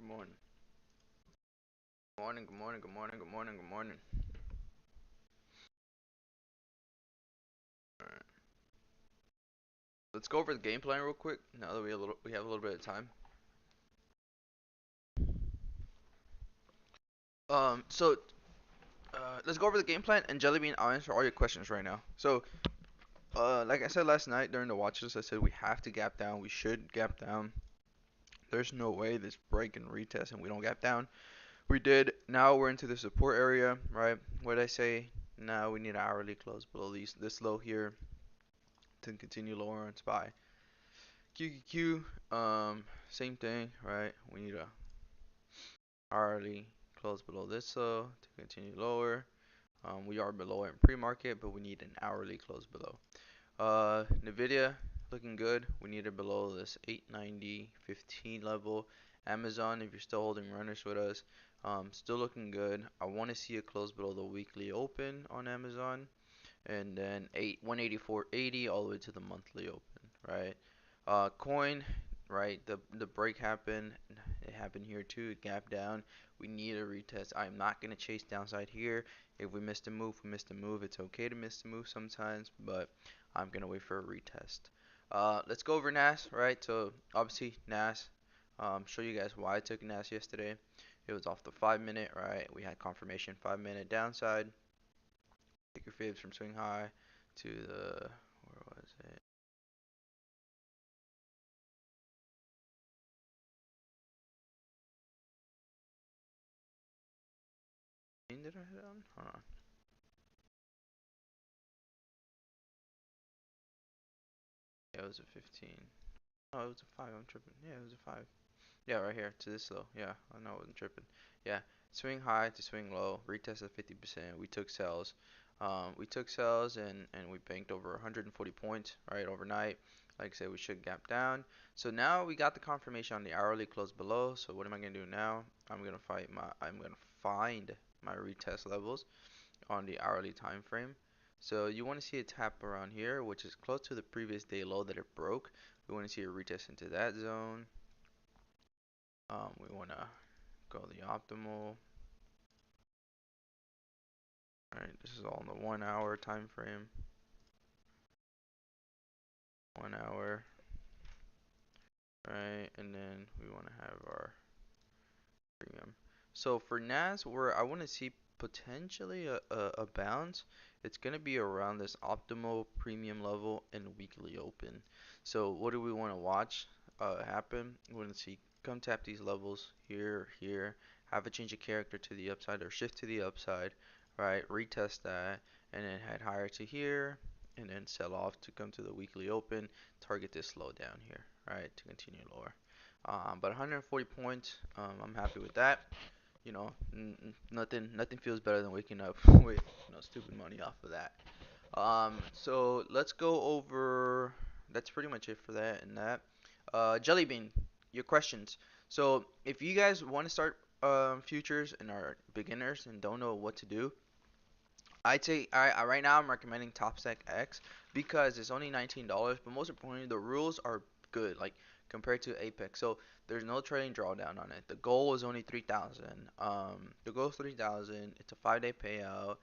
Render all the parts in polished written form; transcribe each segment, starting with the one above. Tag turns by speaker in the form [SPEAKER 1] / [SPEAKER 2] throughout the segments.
[SPEAKER 1] Good morning. Good morning, good morning, good morning, good morning, good morning. Alright. Let's go over the game plan real quick now that we have a little bit of time. So let's go over the game plan, and Jellybean, I'll answer all your questions right now. So like I said last night during the watches, I said we have to gap down. We should gap down. There's no way this break and retest and we don't gap down. We did. Now we're into the support area, right? What did I say? Now we need an hourly close below this low here to continue lower on SPY. QQQ, same thing, right? We need a hourly close below this low to continue lower. We are below it in pre-market, but we need an hourly close below. NVDA looking good. We need it below this 890.15 level. Amazon, if you're still holding runners with us, still looking good. I want to see a close below the weekly open on Amazon, and then 184.80 all the way to the monthly open, right? Coin, right? The break happened. It happened here too. It gapped down. We need a retest. I'm not gonna chase downside here. If we missed a move, we missed a move. It's okay to miss a move sometimes, but I'm gonna wait for a retest. Let's go over NAS, right? So obviously NAS. Show you guys why I took NAS yesterday. It was off the 5 minute, right? We had confirmation 5 minute downside. Take your fibs from swing high to the, where was it? Did I hit on? Hold on. Yeah, it was a 15. Oh, it was a 5. I'm tripping. Yeah, it was a 5. Yeah, right here to this low. Yeah, I know I wasn't tripping. Yeah, swing high to swing low. Retest at 50%. We took sells. And we banked over 140 points right overnight. Like I said, we should gap down. So now we got the confirmation on the hourly close below. So what am I gonna do now? I'm gonna find my retest levels on the hourly time frame. So you want to see a tap around here, which is close to the previous day low that it broke. We want to see a retest into that zone. We want to go the optimal. Alright, this is all in the 1 hour time frame. 1 hour. Right, and then we want to have our premium. So for NAS, where I want to see potentially a bounce, it's going to be around this optimal premium level and weekly open. So what do we want to watch happen? We want to see come tap these levels here, here, have a change of character to the upside or shift to the upside, right? Retest that, and then head higher to here, and then sell off to come to the weekly open, target this low down here, right, to continue lower. But 140 points, I'm happy with that. You know, nothing feels better than waking up with stupid money off of that. So let's go over. That's pretty much it for that and that. Jellybean, your questions. So if you guys want to start futures and are beginners and don't know what to do, I right now I'm recommending TopStack X because it's only $19, but most importantly the rules are good, like compared to Apex. So there's no trading drawdown on it. The goal is only 3,000. The goal is 3,000. It's a 5-day payout.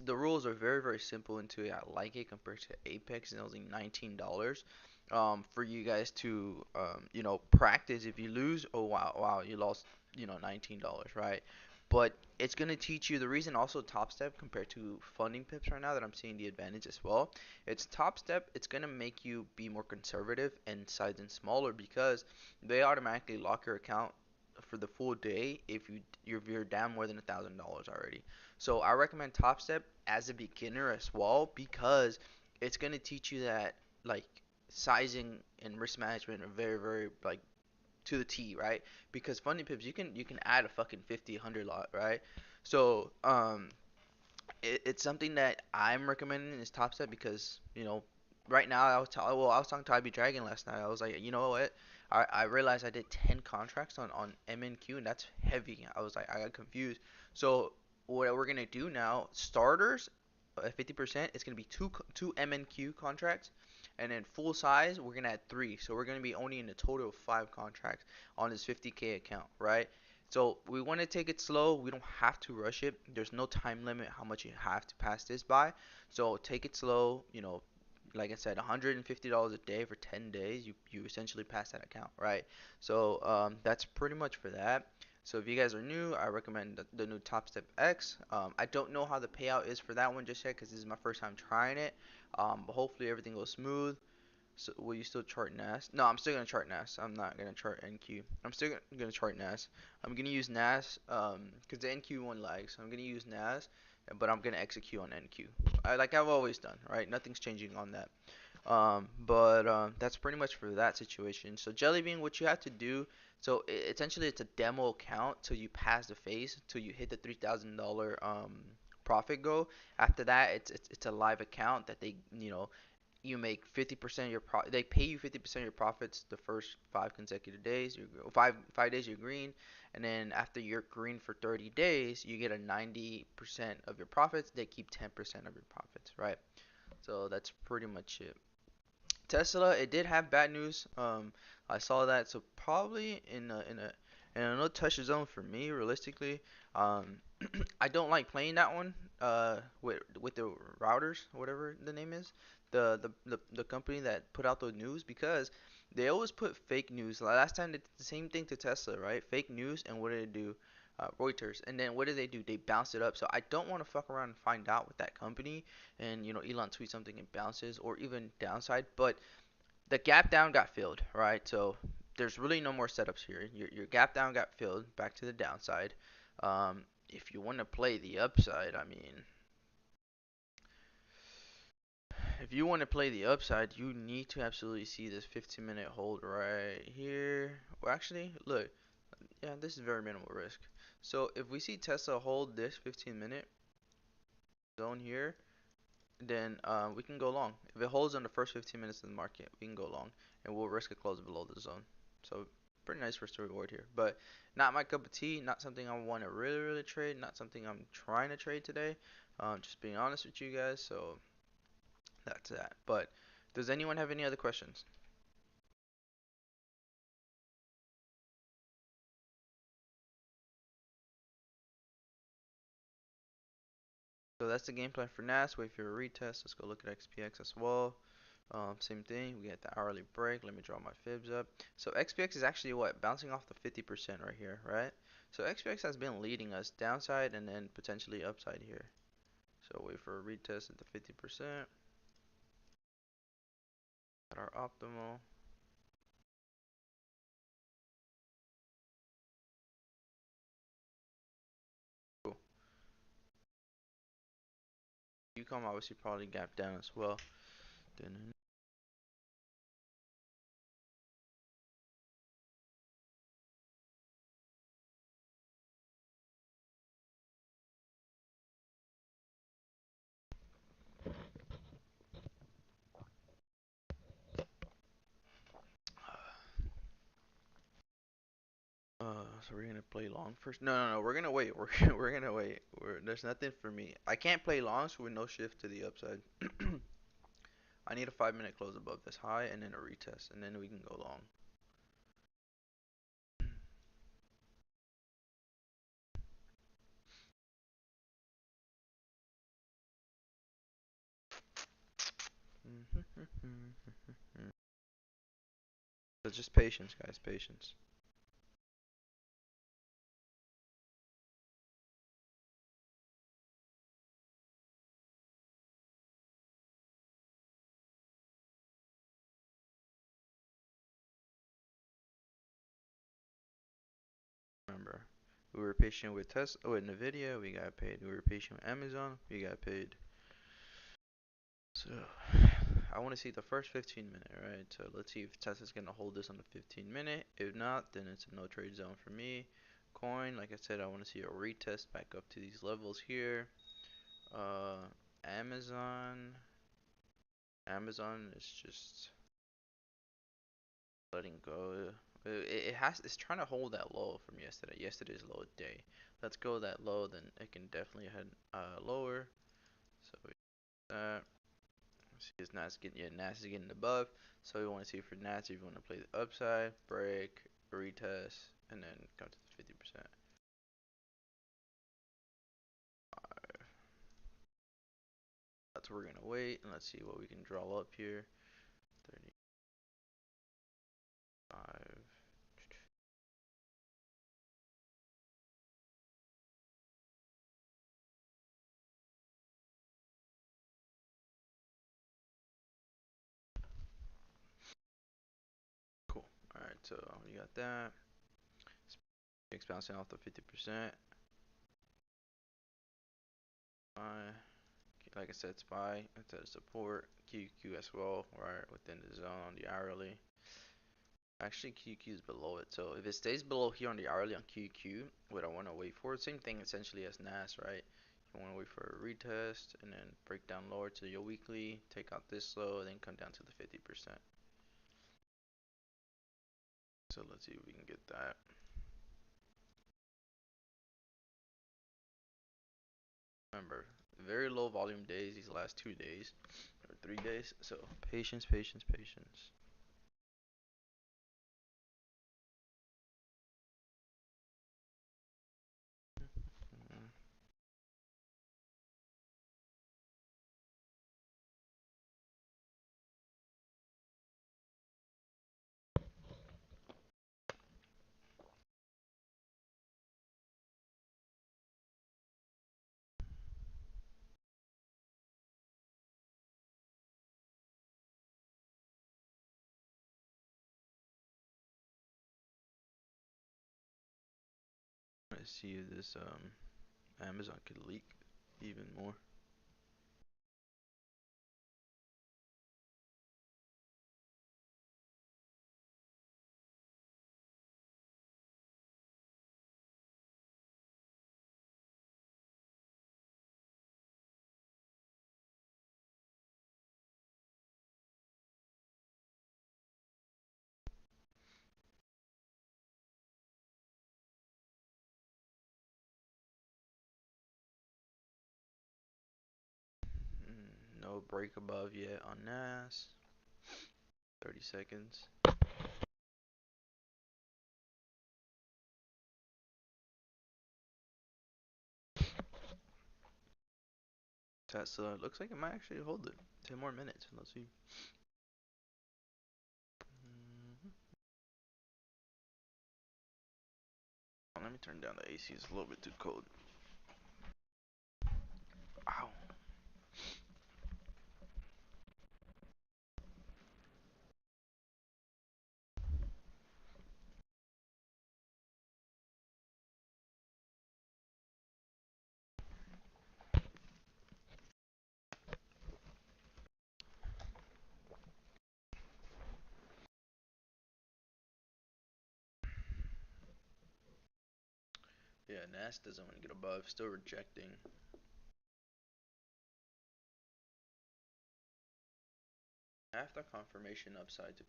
[SPEAKER 1] The rules are very simple and I like it compared to Apex, and it was only $19. For you guys to practice. If you lose, oh wow, you lost $19, right? But it's going to teach you the reason also Top Step compared to funding pips right now that I'm seeing the advantage as well. It's Top Step, it's going to make you be more conservative and size in smaller because they automatically lock your account for the full day if you're down more than $1,000 already. So I recommend Top Step as a beginner as well because it's going to teach you that like sizing and risk management are very like to the T, right? Because funding pips, you can add a fucking 50, 100 lot, right? So it's something that I'm recommending is Top Step because right now I was talking to IB Dragon last night. I was like, you know what? I realized I did 10 contracts on MNQ and that's heavy. I was like, I got confused. So what we're gonna do now, starters at 50%, it's gonna be two MNQ contracts, and then full size we're gonna add three. So we're gonna be owning a total of five contracts on this 50K account, right? So we want to take it slow. We don't have to rush it. There's no time limit how much you have to pass this by. So take it slow. Like I said, $150 a day for 10 days. You essentially pass that account, right? So that's pretty much for that. So if you guys are new, I recommend the new Top Step X. I don't know how the payout is for that one just yet because this is my first time trying it. But hopefully everything goes smooth. So will you still chart NAS? No, I'm still gonna chart NAS. I'm not gonna chart NQ. I'm still gonna chart NAS. I'm gonna use NAS because the NQ one lags. So I'm gonna use NAS, but I'm gonna execute on NQ. Like I've always done, right? Nothing's changing on that. But that's pretty much for that situation. So Jellybean, what you have to do, so essentially it's a demo account till you pass the phase, till you hit the $3,000 profit goal. After that, it's a live account that you make 50% of your they pay you 50% of your profits the first 5 consecutive days. You five days you're green, and then after you're green for 30 days, you get a 90% of your profits. They keep 10% of your profits, right? So that's pretty much it. Tesla, it did have bad news. I saw that, so probably in a no touch zone for me, realistically. I don't like playing that one. With the routers, whatever the name is, the company that put out the news because they always put fake news. Last time they did the same thing to Tesla, right? Fake news, and what did it do? Reuters, and then what did they do? They bounced it up. So I don't want to fuck around and find out with that company, and Elon tweets something and bounces, or even downside. But the gap down got filled, right? So there's really no more setups here. Your gap down got filled back to the downside. If you want to play the upside, I mean, if you want to play the upside, you need to absolutely see this 15-minute hold right here. Well, actually, look, yeah, this is very minimal risk. So if we see Tesla hold this 15-minute zone here, then we can go long. If it holds on the first 15 minutes of the market, we can go long, and we'll risk a close below the zone. So pretty nice risk to reward here, but not my cup of tea. Not something I want to really trade. Not something I'm trying to trade today. Just being honest with you guys. So that's that. But does anyone have any other questions? So that's the game plan for NAS. Wait for a retest. Let's go look at XPX as well. Same thing. We get the hourly break. Let me draw my fibs up. So XPX is actually what? Bouncing off the 50% right here, right? So XPX has been leading us downside and then potentially upside here. So wait for a retest at the 50%. At our optimal. Cool. UCOM obviously probably gap down as well. Then so we're gonna play long first. No, no, no. We're gonna wait. We're gonna wait. There's nothing for me. I can't play longs with no shift to the upside. I need a 5 minute close above this high and then a retest, and then we can go long. So just patience, guys, patience. Remember, we were patient with Tesla, with NVDA, we got paid. We were patient with Amazon, we got paid. So I want to see the first 15 minute, right? So let's see if Tesla's gonna hold this on the 15 minute. If not, then it's a no trade zone for me. Coin, like I said, I want to see a retest back up to these levels here. Uh, Amazon, Amazon is just letting go. It's trying to hold that low from yesterday. Yesterday's low day. Let's go that low, then it can definitely head lower. So that See, it's not getting, yeah, Nas is getting above. So we want to see for Nas if you want to play the upside, break, retest, and then come to the 50%. That's where we're gonna wait, and let's see what we can draw up here. 35. Cool. All right, so you got that. X bouncing off the 50%. Like I said, SPY, instead of support, QQ as well, right within the zone on the hourly. Actually, QQ is below it, so if it stays below here on the hourly on QQ, what I want to wait for, same thing essentially as NAS, right? You want to wait for a retest and then break down lower to your weekly, take out this low, and then come down to the 50%. So let's see if we can get that. Remember, very low volume days these last 2 days or 3 days. So patience, patience, patience. Mm, Let's see if this Amazon could leak even more. No break above yet on NAS. 30 seconds. Tesla looks like it might actually hold it. 10 more minutes. Let's see. Mhm. Let me turn down the AC. It's a little bit too cold. Ow. Yeah, NAS doesn't want to get above. Still rejecting. After confirmation upside to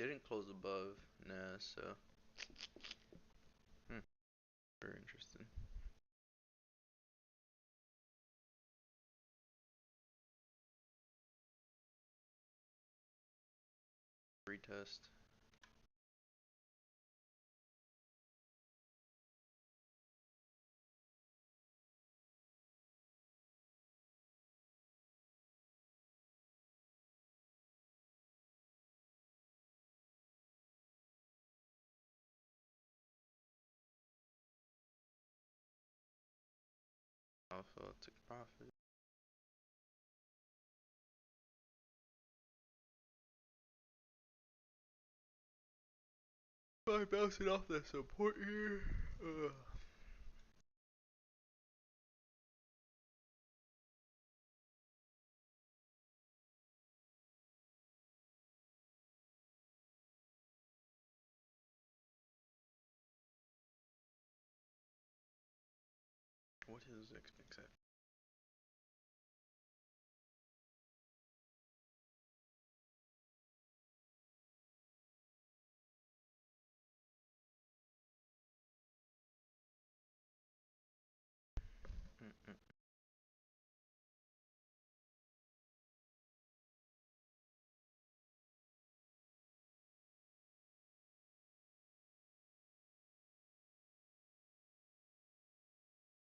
[SPEAKER 1] didn't close above NAS, so hmm, very interesting. Retest. Alpha took profit. I bouncing off the support here. Ugh. What is XPixel? Mm-mm.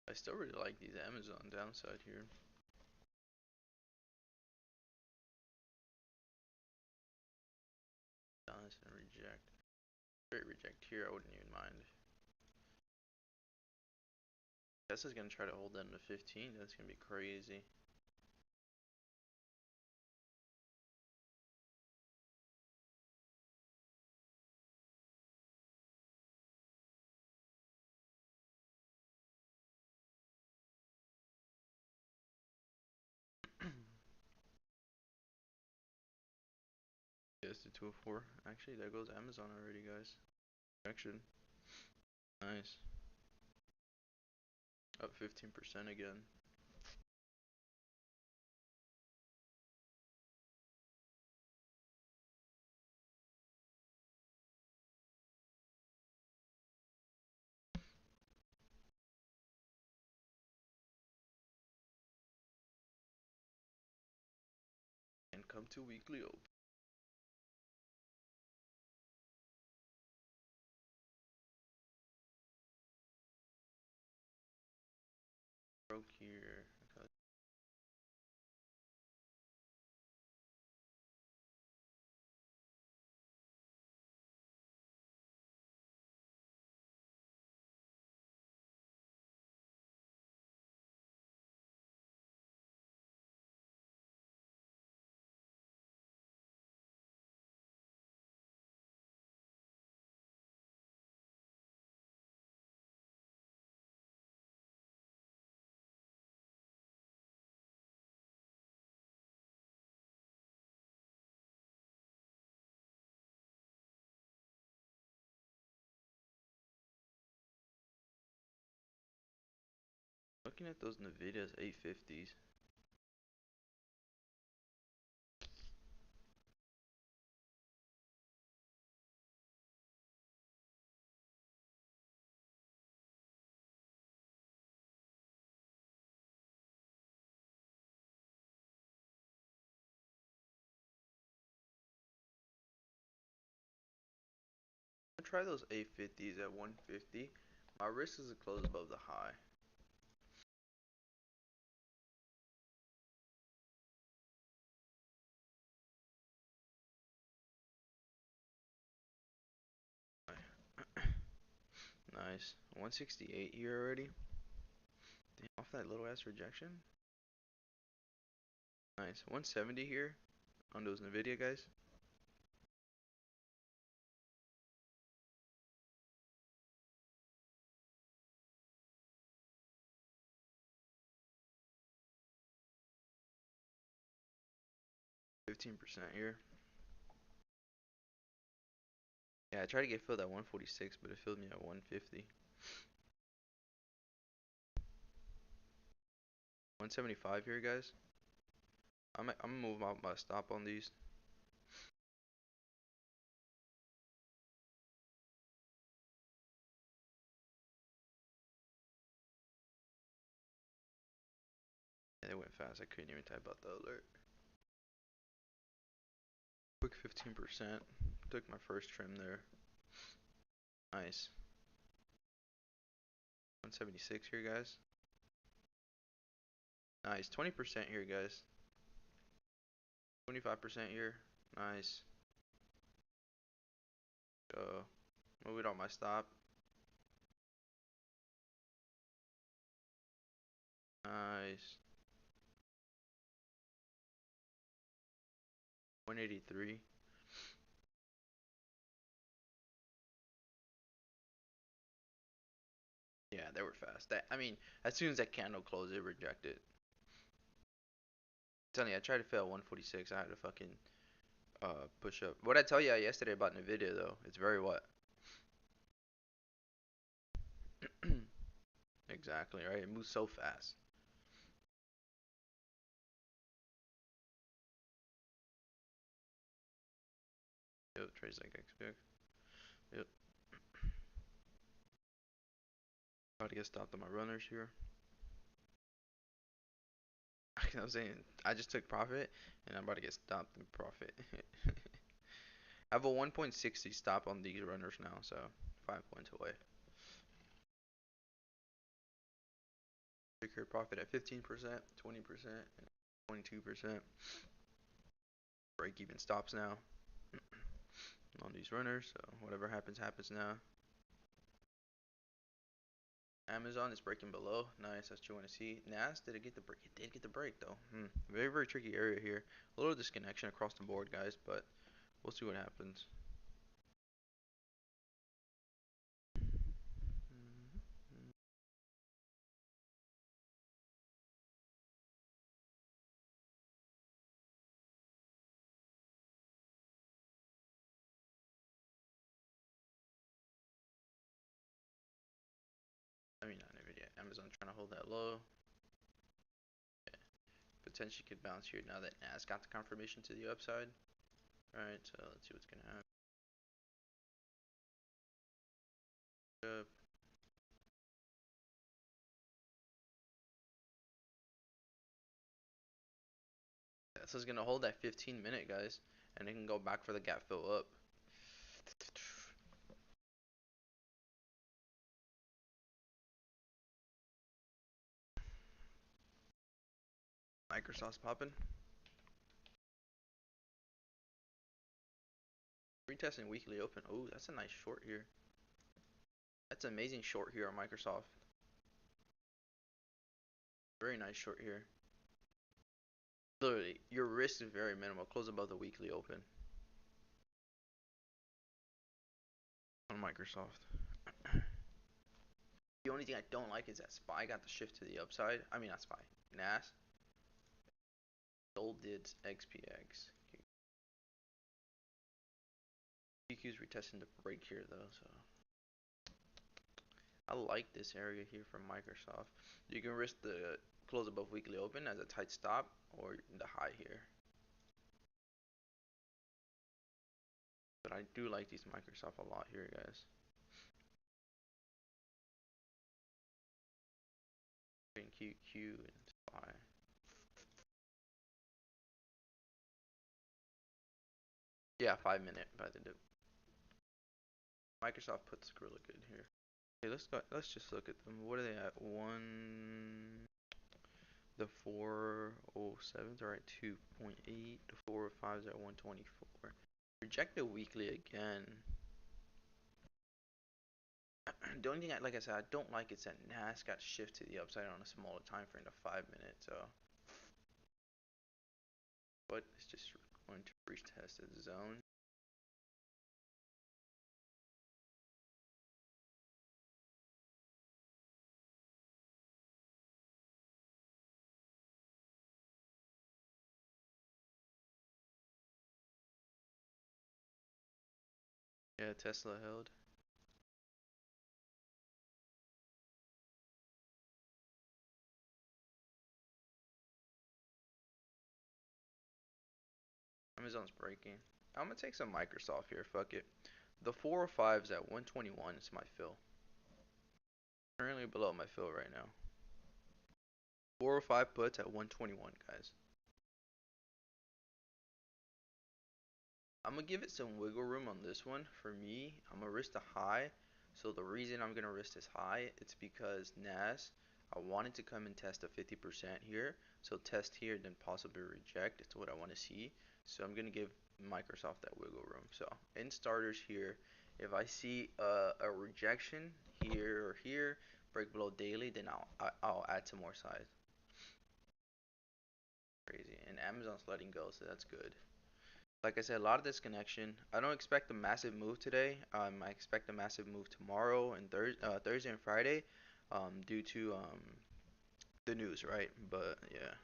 [SPEAKER 1] I still really like these Amazon downside here. Honest and reject. Straight reject here, I wouldn't even mind. Tesla's gonna try to hold them to 15. That's gonna be crazy. Yes, the 204. Actually, there goes Amazon already, guys. Action. Nice. Up 15% again. And come to weekly open. Broke here. Okay. Looking at those NVIDIA's 850s. I'm gonna try those 850s at 150. My risk is to close above the high. Nice. 168 here already. Damn, off that little ass rejection. Nice. 170 here on those NVIDIA guys. 15% here. Yeah, I tried to get filled at 146, but it filled me at 150. 175 here, guys. I'm gonna move out my stop on these. Yeah, they went fast. I couldn't even type out the alert. Quick 15%. Took my first trim there. Nice. 176 here, guys. Nice. 20% here, guys. 25% here. Nice. Go. Move it on my stop. Nice. 183. Yeah, they were fast. I mean, as soon as that candle closed, it rejected. Telling you, I tried to fail 146. I had to fucking push up. What I tell you yesterday about NVIDIA though, it's very what? Exactly, right? It moves so fast. Yep, trades like XPX. Yep. About to get stopped on my runners here. I was saying, I just took profit, and I'm about to get stopped in profit. I have a 1.60 stop on these runners now, so 5 points away. Secure profit at 15%, 20%, and 22%. Break even stops now on these runners, so whatever happens, happens now. Amazon is breaking below. Nice, that's what you want to see. Nas, did it get the break? It did get the break, though. Very, very tricky area here. A little disconnection across the board, guys, but we'll see what happens. I mean, not NVDA. Amazon trying to hold that low. Yeah. Potentially could bounce here now that Nas got the confirmation to the upside. Alright, so let's see what's going to happen. Tesla's going to hold that 15-minute, guys, and it can go back for the gap fill up. Microsoft's popping. Retesting weekly open. Oh, that's a nice short here. That's an amazing short here on Microsoft. Very nice short here. Literally, your risk is very minimal. Close above the weekly open on Microsoft. The only thing I don't like is that SPY got the shift to the upside. I mean, not SPY. NAS. Gold did XPX. QQ's retesting the break here, though, so. I like this area here from Microsoft. You can risk the close above weekly open as a tight stop or the high here. But I do like these Microsoft a lot here, guys. QQ and SPY. Yeah, 5 minute by the dip. Microsoft puts Gorilla good here. Okay, let's go. Let's just look at them. What are they at? The 407s are at 2.8. The 405s are at 124. Reject the weekly again. The only thing, like I said, I don't like is that NAS got shift to the upside on a smaller time frame to 5 minutes. So, but it's just going to retest the zone. Yeah, Tesla held. Amazon's breaking. I'm gonna take some Microsoft here. Fuck it. The 405s at 121 is my fill. Currently below my fill right now. 405 puts at 121, guys. I'm gonna give it some wiggle room on this one. For me, I'm gonna risk the high. So the reason I'm gonna risk this high, it's because NAS, I wanted to come and test a 50% here. So test here, then possibly reject. It's what I want to see. So I'm gonna give Microsoft that wiggle room. So in starters here, if I see a rejection here or here, break below daily, then I'll add some more size. Crazy. And Amazon's letting go, so that's good. Like I said, a lot of disconnection. I don't expect a massive move today. I expect a massive move tomorrow and Thursday and Friday, due to the news, right? But yeah,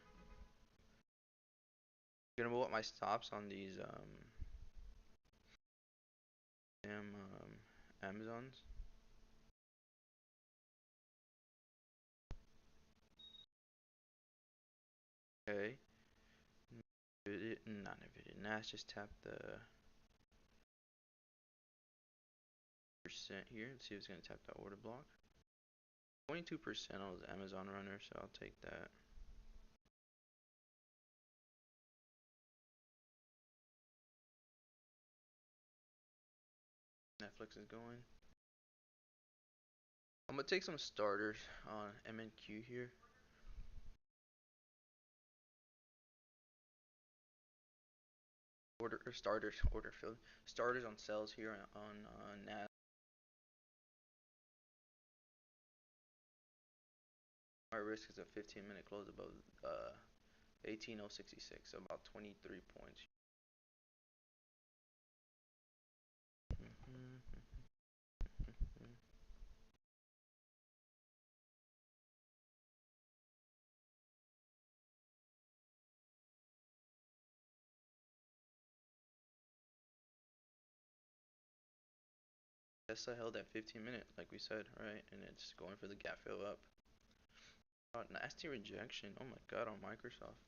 [SPEAKER 1] gonna move up my stops on these damn Amazons. Okay. Not NVDA. Now let's just tap the percent here. Let's see if it's gonna tap that order block. 22% on those Amazon runners, so I'll take that. Netflix is going. I'm gonna take some starters on MNQ here. Order or starters, order fill starters on sales here on NAS. My risk is a 15-minute close above 18,066, so about 23 points. Tesla held at 15-minute, like we said, right? And it's going for the gap fill up. Oh, nasty rejection. Oh my god, on Microsoft.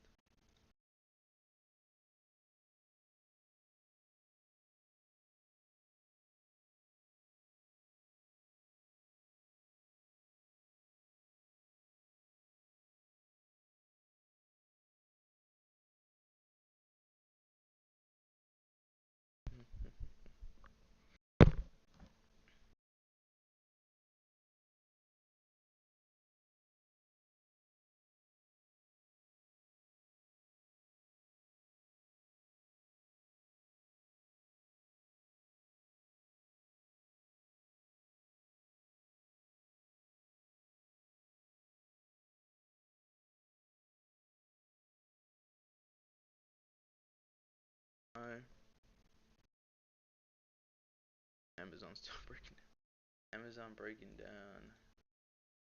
[SPEAKER 1] Alright. Amazon's still breaking down. Amazon breaking down.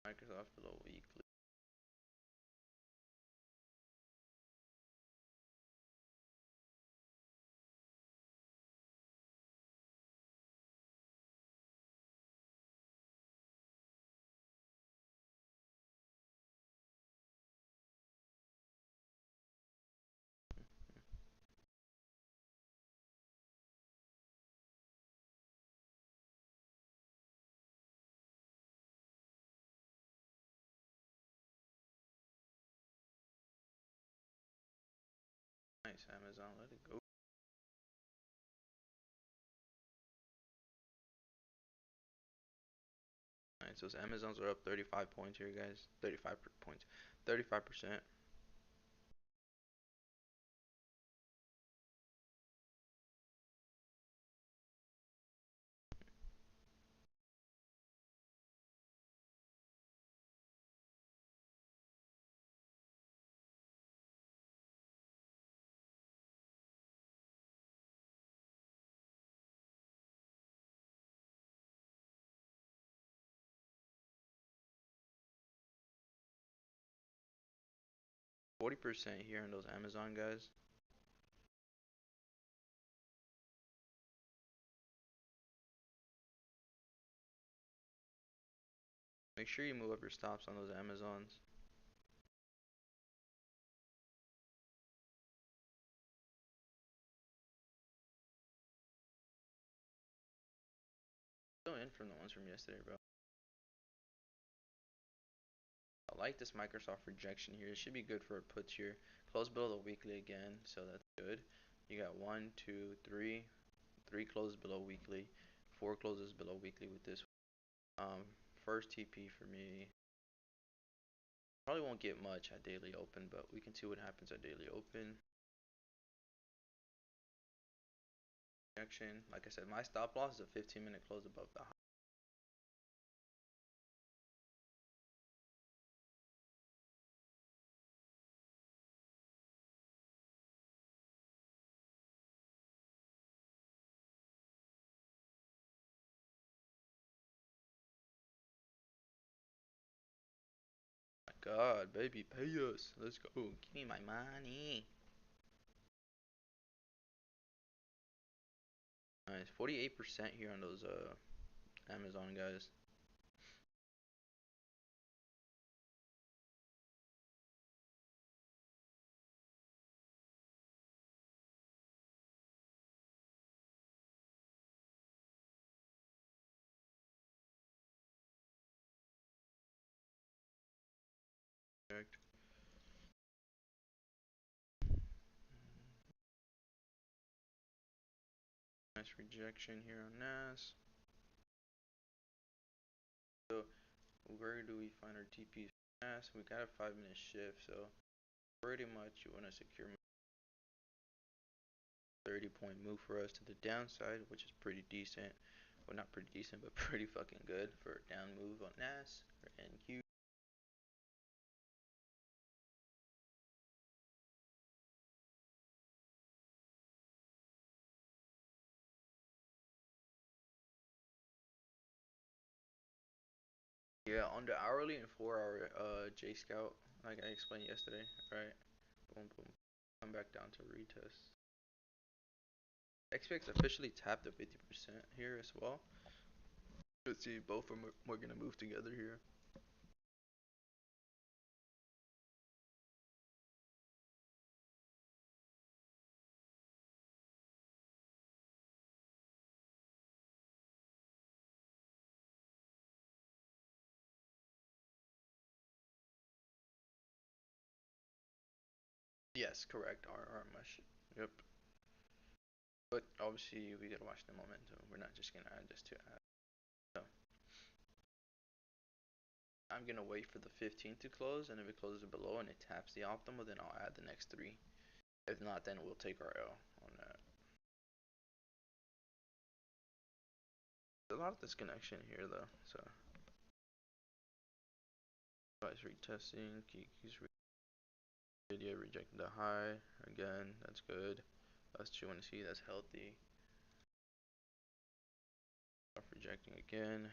[SPEAKER 1] Microsoft below weekly. 'Nice, Amazon, let it go. Alright, so Amazons are up 35 points here, guys. 35 points. 35%. 40% here on those Amazon guys. Make sure you move up your stops on those Amazons. Still in from the ones from yesterday, bro. I like this Microsoft rejection here. It should be good for a puts here. Close below the weekly again, so that's good. You got one, two, three closes below weekly, four closes below weekly with this. First TP for me. Probably won't get much at daily open, but we can see what happens at daily open. Rejection. Like I said, my stop loss is a 15-minute close above the high. My God, baby, pay us. Let's go. Give me my money. Nice, 48% here on those Amazon guys. Nice rejection here on NAS. So where do we find our TPs for NAS? We got a 5-minute shift, so pretty much you want to secure 30-point move for us to the downside, which is pretty decent. Well, not pretty decent, but pretty fucking good for a down move on NAS or NQ. Yeah, on the hourly and 4-hour J Scout, like I explained yesterday, right? Boom, boom. Come back down to retest. XPX officially tapped the 50% here as well. Let's see, both of them are gonna move together here. Yes, correct. R mesh. Yep. But obviously we gotta watch the momentum. We're not just gonna add just to add. So I'm gonna wait for the 15 to close, and if it closes below and it taps the optimal, then I'll add the next three. If not, then we'll take our L on that. There's a lot of disconnection here though, so guys retesting, keys NVDA rejecting the high again. That's good. That's what you want to see. That's healthy. Off rejecting again.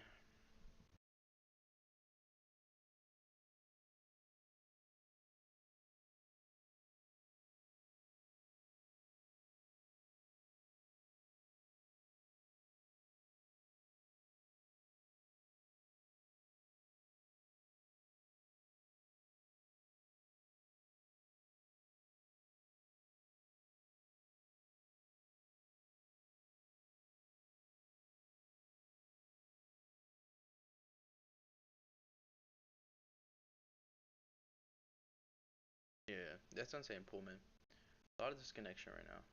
[SPEAKER 1] Yeah, that's what I'm saying, Pullman. A lot of disconnection right now.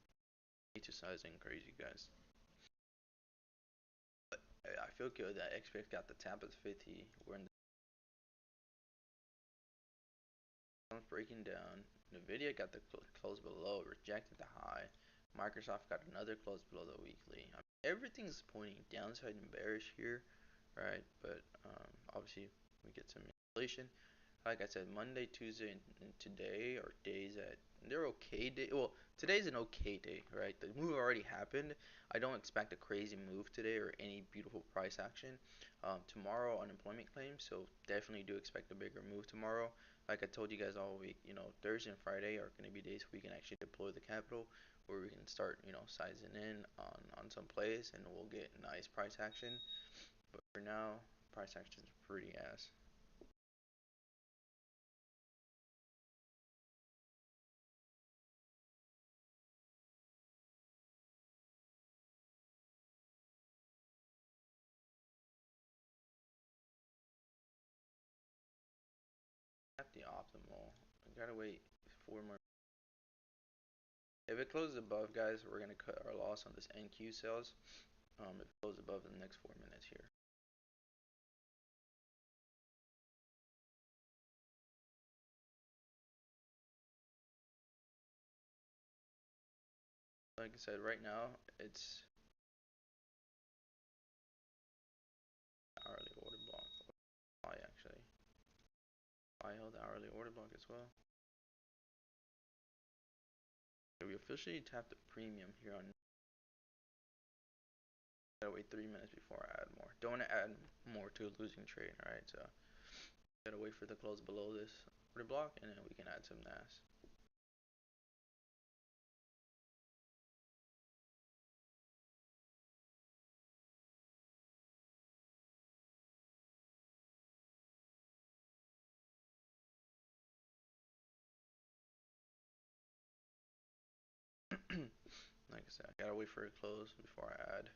[SPEAKER 1] Need to sizing crazy, guys. But I feel good that XPX got the tap at 50. We're in the breaking down. NVIDIA got the close below, rejected the high. Microsoft got another close below the weekly. I mean, everything's pointing downside and bearish here, right? But obviously we get some inflation. Like I said, Monday, Tuesday, and today are days that they're okay day. Well, today's an okay day, right? The move already happened. I don't expect a crazy move today or any beautiful price action. Tomorrow, unemployment claims, so definitely do expect a bigger move tomorrow. Like I told you guys all week, Thursday and Friday are going to be days we can actually deploy the capital, where we can start, sizing in on some plays, and we'll get nice price action. But for now, price action is pretty ass. At the optimal. I gotta wait 4 more. If it closes above, guys, we're gonna cut our loss on this NQ sales. If it closes above in the next 4 minutes here. Like I said, right now it's hourly order block. I actually, I held the hourly order block as well. So we officially tapped the premium here on. Gotta wait 3 minutes before I add more. Don't want to add more to a losing trade, alright? So gotta wait for the close below this order block, and then we can add some NAS. Like I said, I gotta wait for it to close before I add.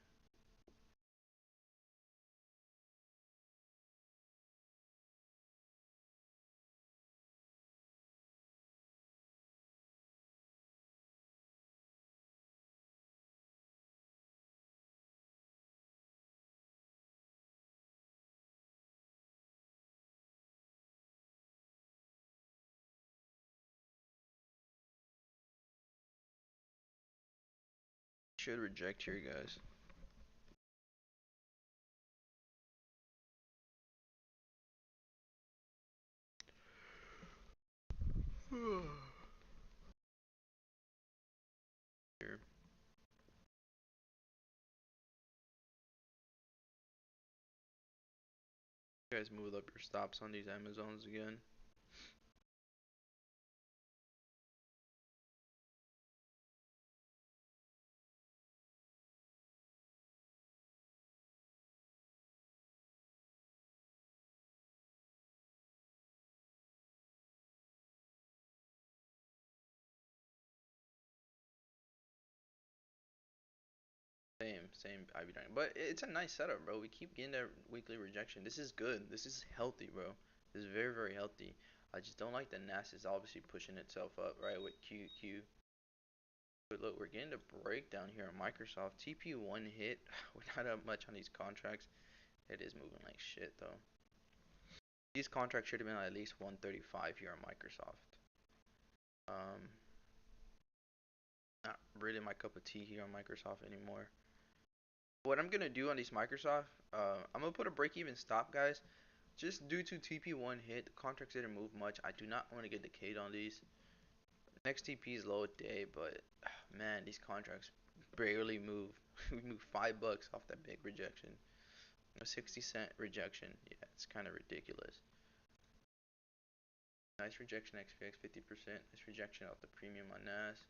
[SPEAKER 1] Should reject here, guys. Here, you guys move up your stops on these Amazons again. Same IB9. But it's a nice setup, bro. We keep getting that weekly rejection. This is good. This is healthy, bro. This is very, very healthy. I just don't like the NAS is obviously pushing itself up, right, with QQ. But look, we're getting a breakdown here on Microsoft. TP one hit. We're not up much on these contracts. It is moving like shit, though. These contracts should have been at least 135 here on Microsoft. Um, Not really my cup of tea here on Microsoft anymore. What I'm gonna do on these Microsoft, I'm gonna put a break-even stop, guys. Just due to TP1 hit, the contracts didn't move much. I do not want to get decayed on these. Next TP is low day, but man, these contracts barely move. We moved $5 off that big rejection. A 60-cent rejection. Yeah, it's kind of ridiculous. Nice rejection XPX 50%. Nice rejection off the premium on NAS.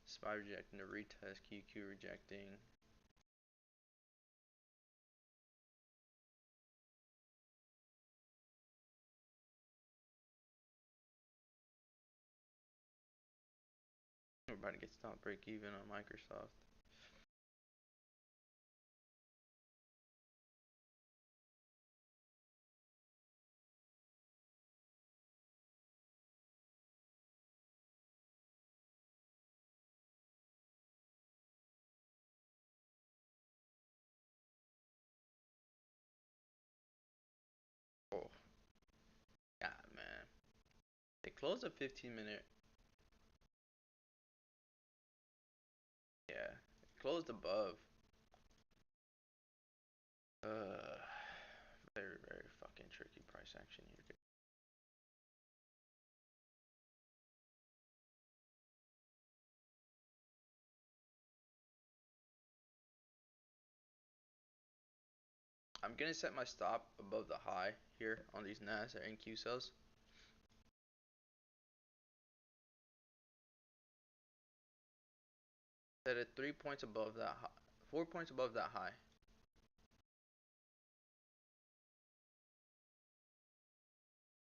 [SPEAKER 1] SPY rejecting the retest. QQ rejecting. We're about to get stop break even on Microsoft. Oh, yeah, man. They closed a 15-minute. Yeah, it closed above. Uh, very, very fucking tricky price action here. I'm gonna set my stop above the high here on these NAS or NQ cells. Set it 3 points above that high, 4 points above that high.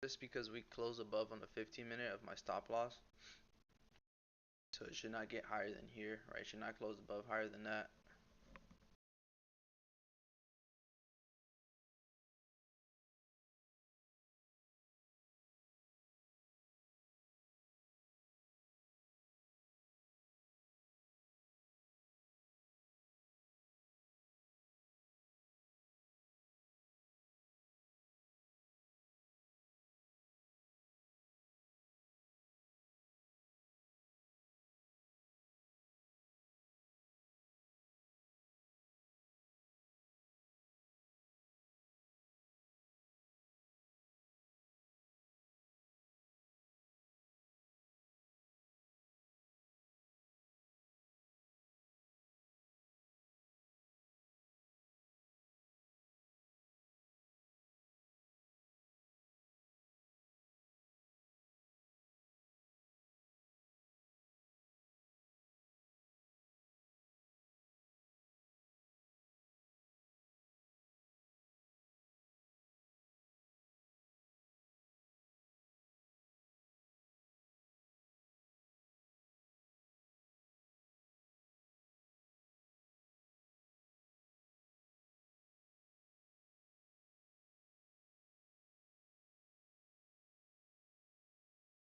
[SPEAKER 1] Just because we close above on the 15-minute of my stop loss. So it should not get higher than here, right? It should not close above higher than that.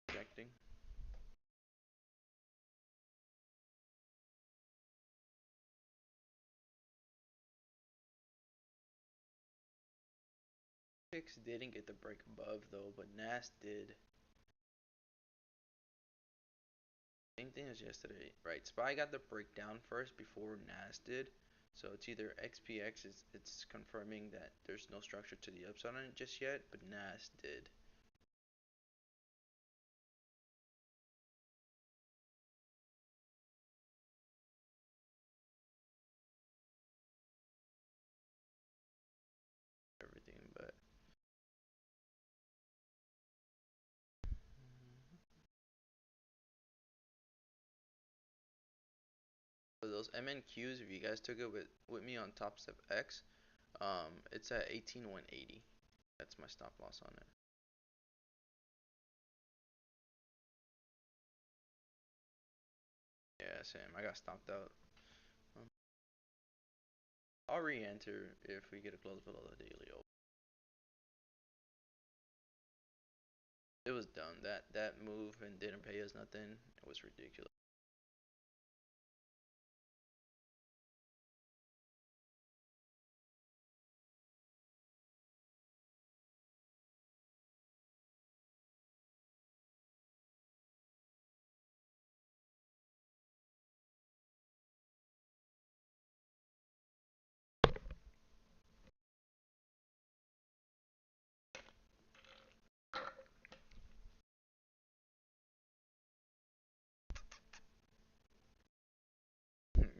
[SPEAKER 1] Rejecting. Pix didn't get the break above though, but NAS did. Same thing as yesterday, right? SPY got the breakdown first before NAS did. So it's either XPX is it's confirming that there's no structure to the upside on it just yet, but NAS did. Everything, but so those MNQs, if you guys took it with me on Top Step X, it's at 18,180. That's my stop loss on it. Yeah, same. I got stopped out. Um, I'll re-enter if we get a close below the daily open. It was dumb. That move and didn't pay us nothing. It was ridiculous.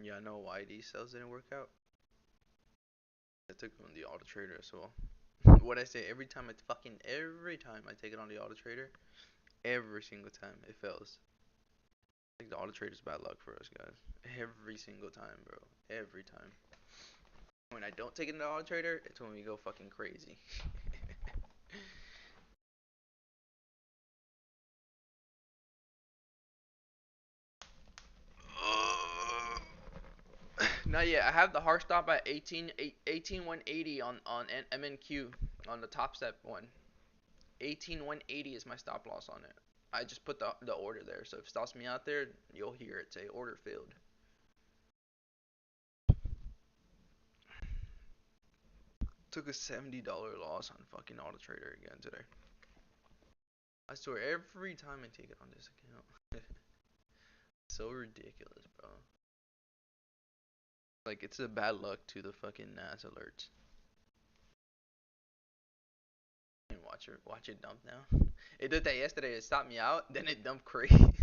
[SPEAKER 1] Yeah, I know why these sales didn't work out. I took it on the auto trader as well. What I say every time I take it on the auto trader, every single time it fails. Like the auto trader's bad luck for us guys. Every single time, bro. Every time. When I don't take it in the auto trader, it's when we go fucking crazy. Not yet. I have the hard stop at 18180 on MNQ on the top step one. 18180 is my stop loss on it. I just put the order there, so if it stops me out there, you'll hear it say order failed. Took a $70 loss on fucking Auto Trader again today. I swear every time I take it on this account. So ridiculous, bro. Like it's a bad luck to the fucking NAS alerts. And watch it dump now. It did that yesterday. It stopped me out. Then it dumped crazy.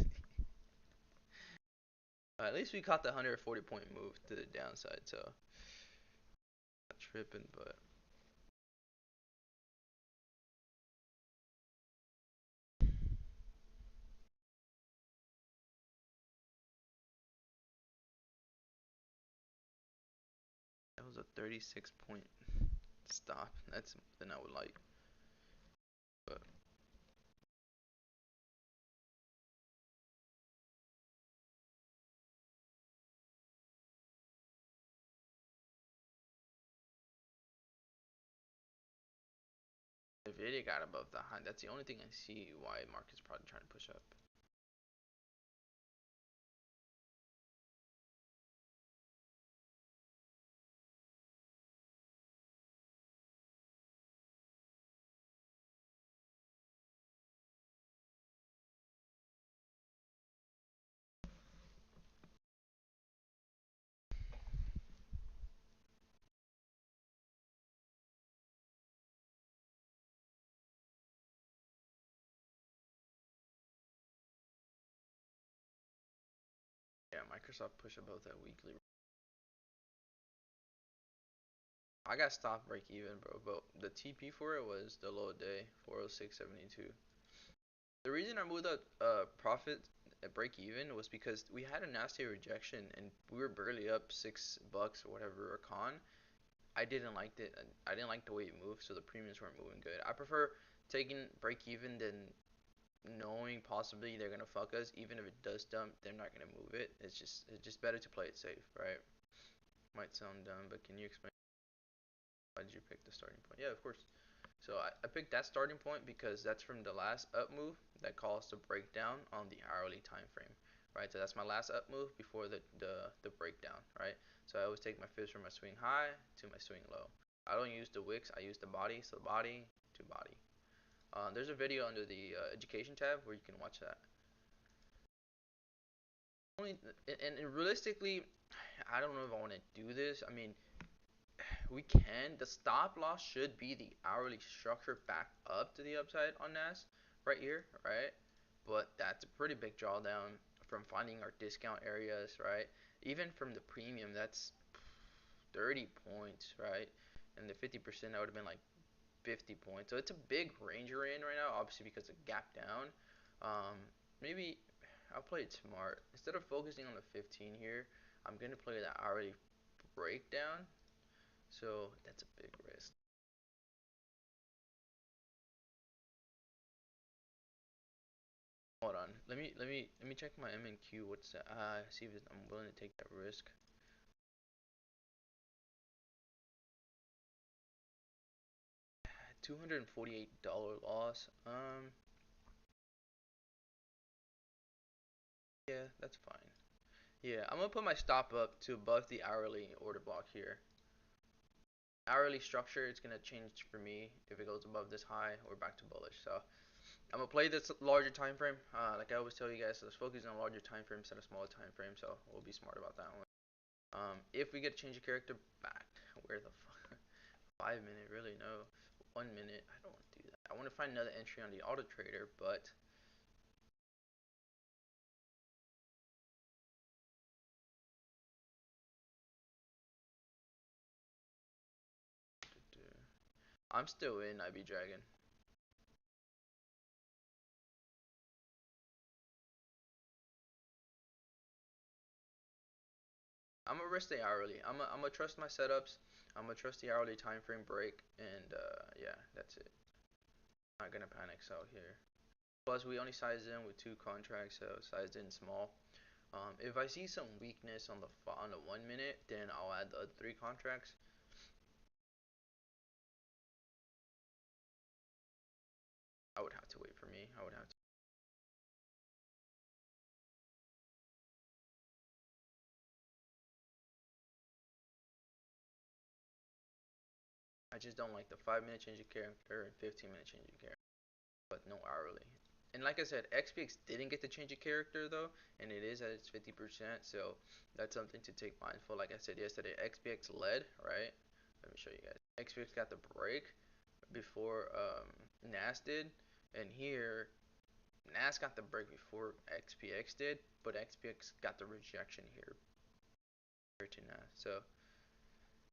[SPEAKER 1] At least we caught the 140 point move to the downside, so not tripping. But that was a 36 point stop. That's something I would like. But NVDA got above the high. That's the only thing I see why market's probably trying to push up. Yeah, Microsoft push above that weekly. I got stopped break even, bro. But the TP for it was the low day, 406.72. The reason I moved up profit at break even was because we had a nasty rejection and we were barely up $6 or whatever a con. I didn't like it. I didn't like the way it moved, so the premiums weren't moving good. I prefer taking break even than knowing possibly they're gonna fuck us. Even if it does dump, they're not gonna move it. It's just better to play it safe, right? Might sound dumb, but can you explain why did you pick the starting point? Yeah, of course. So I picked that starting point because that's from the last up move that caused the breakdown on the hourly time frame, right? So that's my last up move before the breakdown, right? So I always take my fibs from my swing high to my swing low. I don't use the wicks, I use the body, so body to body. There's a video under the education tab where you can watch that. only and realistically, I don't know if I want to do this. I mean, we can. The stop loss should be the hourly structure back up to the upside on NAS right here, right? But that's a pretty big drawdown from finding our discount areas, right? Even from the premium, that's 30 points, right? And the 50% that would have been like 50 points. So it's a big range you're in right now, obviously because of gap down. Maybe I'll play it smart. Instead of focusing on the 15 here, I'm going to play the hourly breakdown. So that's a big risk. Hold on. Let me check my MNQ. What's that? See if I'm willing to take that risk. $248 loss. Yeah, that's fine. Yeah, I'm gonna put my stop up to above the hourly order block here. Hourly structure, it's gonna change for me if it goes above this high or back to bullish. So I'm gonna play this larger time frame. Like I always tell you guys, let's focus on a larger time frame instead of smaller time frame. So we'll be smart about that one. If we get to change a character back, where the fuck? 5 minute, really? No. 1 minute. I don't want to do that. I want to find another entry on the auto trader, but I'm still in IB Dragon. I'm gonna risk the hourly. I'm gonna trust my setups. I'm gonna trust the hourly time frame break, and yeah, that's it. Not gonna panic out here. Plus, we only sized in with two contracts, so sized in small. If I see some weakness on the 1 minute, then I'll add the other three contracts. I would have to wait for me. I would have to. I just don't like the 5 minute change of character and 15 minute change of character, but no hourly. And like I said, XPX didn't get to change a character though, and it is at its 50%, so that's something to take mindful. Like I said yesterday, XPX led, right? Let me show you guys. XPX got the break before NAS did, and here NAS got the break before XPX did, but XPX got the rejection here to NAS. So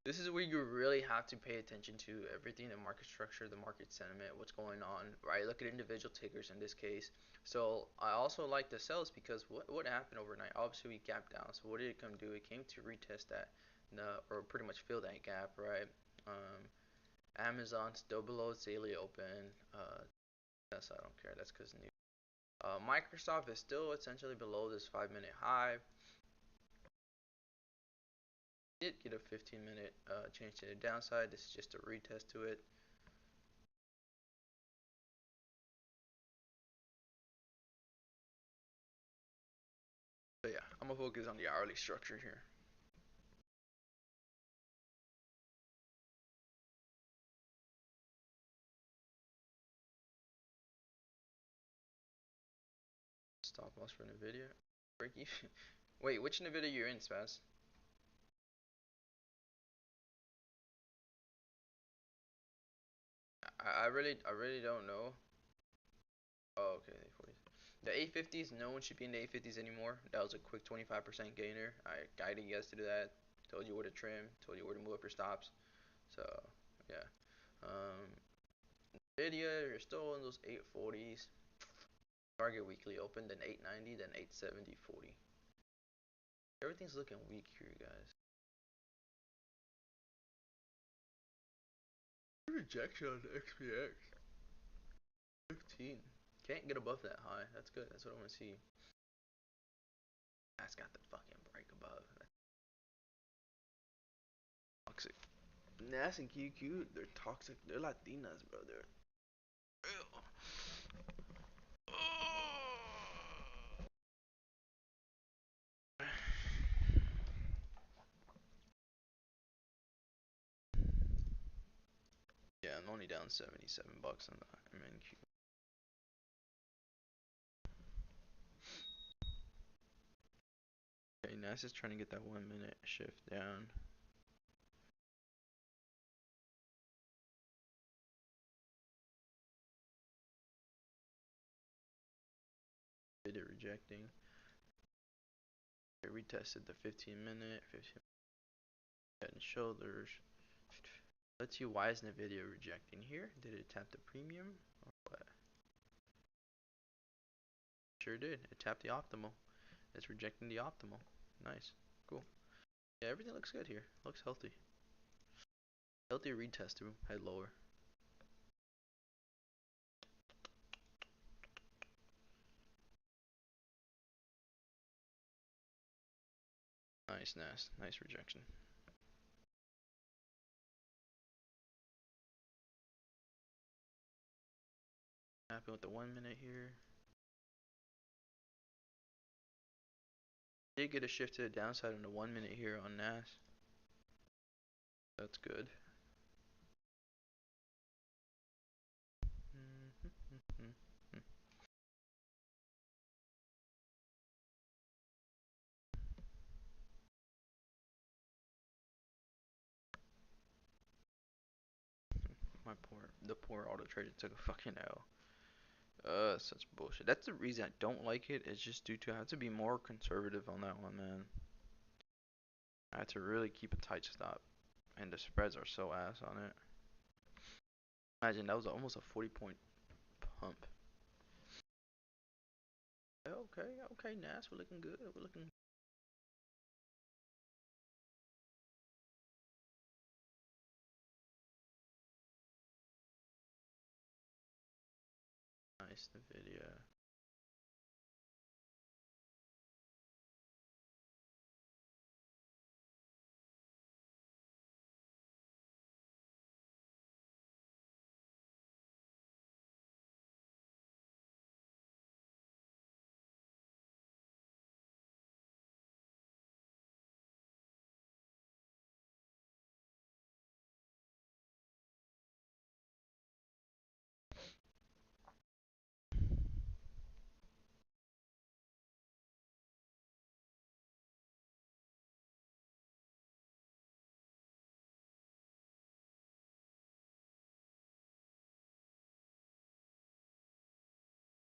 [SPEAKER 1] this is where you really have to pay attention to everything, the market structure, the market sentiment, what's going on, right? Look at individual tickers in this case. So I also like the sells because what happened overnight? Obviously we gapped down. So what did it come do? It came to retest that, or pretty much fill that gap, right? Um, Amazon still below its daily open. That's I don't care. That's because new. Microsoft is still essentially below this 5 minute high. Did get a 15 minute change to the downside. This is just a retest to it. But yeah, I'm gonna focus on the hourly structure here. Stop loss for NVDA. Break even. Wait, which NVIDIA you're in, Spaz? I really don't know. Oh, okay, the 850s, no one should be in the 850s anymore. That was a quick 25% gainer. I guided you guys to do that. Told you where to trim. Told you where to move up your stops. So, yeah. Um, Nvidia, you're still in those 840s. Target weekly open, then 890, then 870, 40. Everything's looking weak here, guys. Rejection on the XPX. 15. Can't get above that high. That's good. That's what I want to see. That's got the fucking break above. That's toxic. Nas and QQ, they're toxic. They're Latinas, bro. They're real. Yeah, I'm only down 77 bucks on the MNQ. NAS is trying to get that 1 minute shift down. Did it rejecting. It retested the 15 minute, 15 head and shoulders. Let's see, why is NVDA rejecting here? Did it tap the premium or what? Sure did. It tapped the optimal. It's rejecting the optimal. Nice. Cool. Yeah, everything looks good here. Looks healthy. Healthy retest too. Head lower. Nice, nice. Nice rejection. Happy with the 1 minute here. Did get a shift to the downside in the 1 minute here on NAS. That's good. The poor auto trader took a fucking L. Such bullshit. That's the reason I don't like it. It's just due to I have to be more conservative on that one, man. I have to really keep a tight stop, and the spreads are so ass on it. Imagine that was almost a 40 point pump. Okay, okay, Nas, we're looking good. We're looking nice. The video.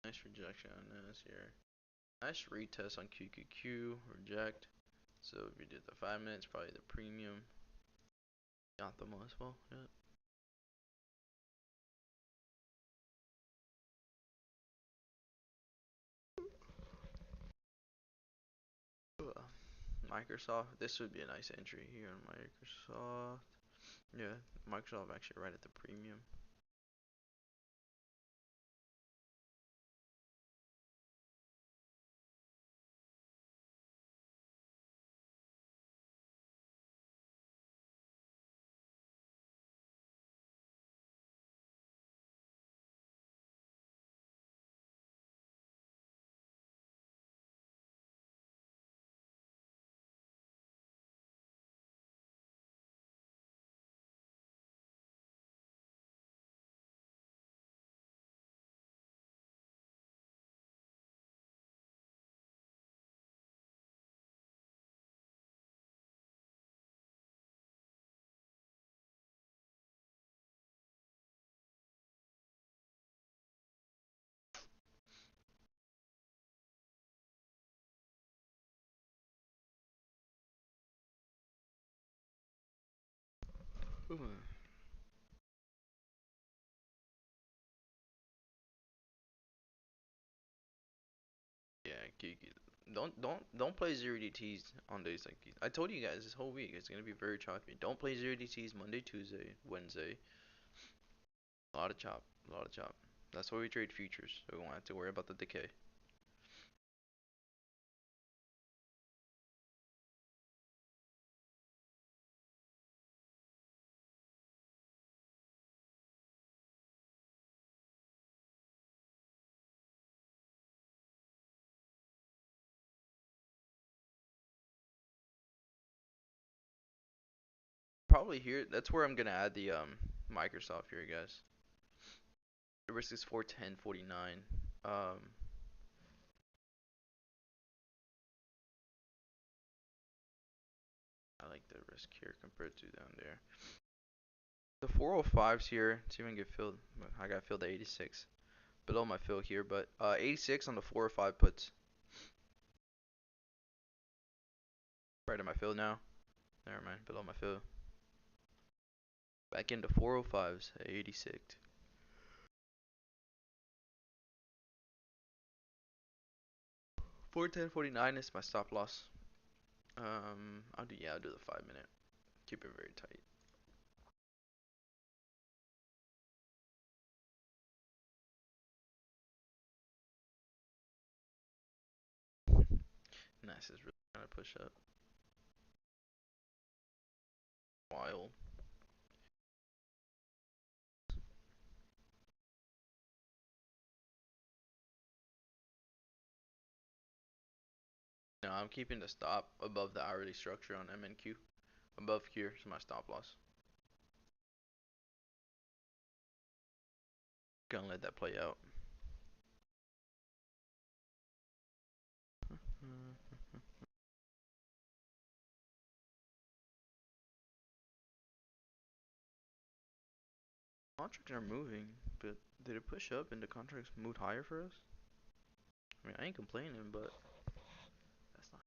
[SPEAKER 1] Nice rejection on this here. Nice retest on QQQ. Reject. So if you did the 5 minutes, probably the premium. Optimal as well. Yeah. Microsoft. This would be a nice entry here on Microsoft. Yeah, Microsoft actually right at the premium. Ooh. Yeah, don't play zero DTs on days like these. I told you guys this whole week it's gonna be very choppy. Don't play zero DTs Monday, Tuesday, Wednesday. A lot of chop, a lot of chop. That's why we trade futures, so we won't have to worry about the decay. Probably here. That's where I'm gonna add the Microsoft here, guys. The risk is 410.49. Um, risk here compared to down there. The 405s here, let's see if I can get filled. I got filled at 86. Below my fill here, but 86 on the 405 puts. Right at my fill now. Never mind, below my fill. Back into 405s at 86. 410.49 is my stop loss. I'll do the 5 minute. Keep it very tight. Nice is really trying to push up. Wild. No, I'm keeping the stop above the hourly structure on MNQ. Above here is my stop loss. Gonna let that play out. Contracts are moving, but did it push up and the contracts moved higher for us? I mean, I ain't complaining, but that's not.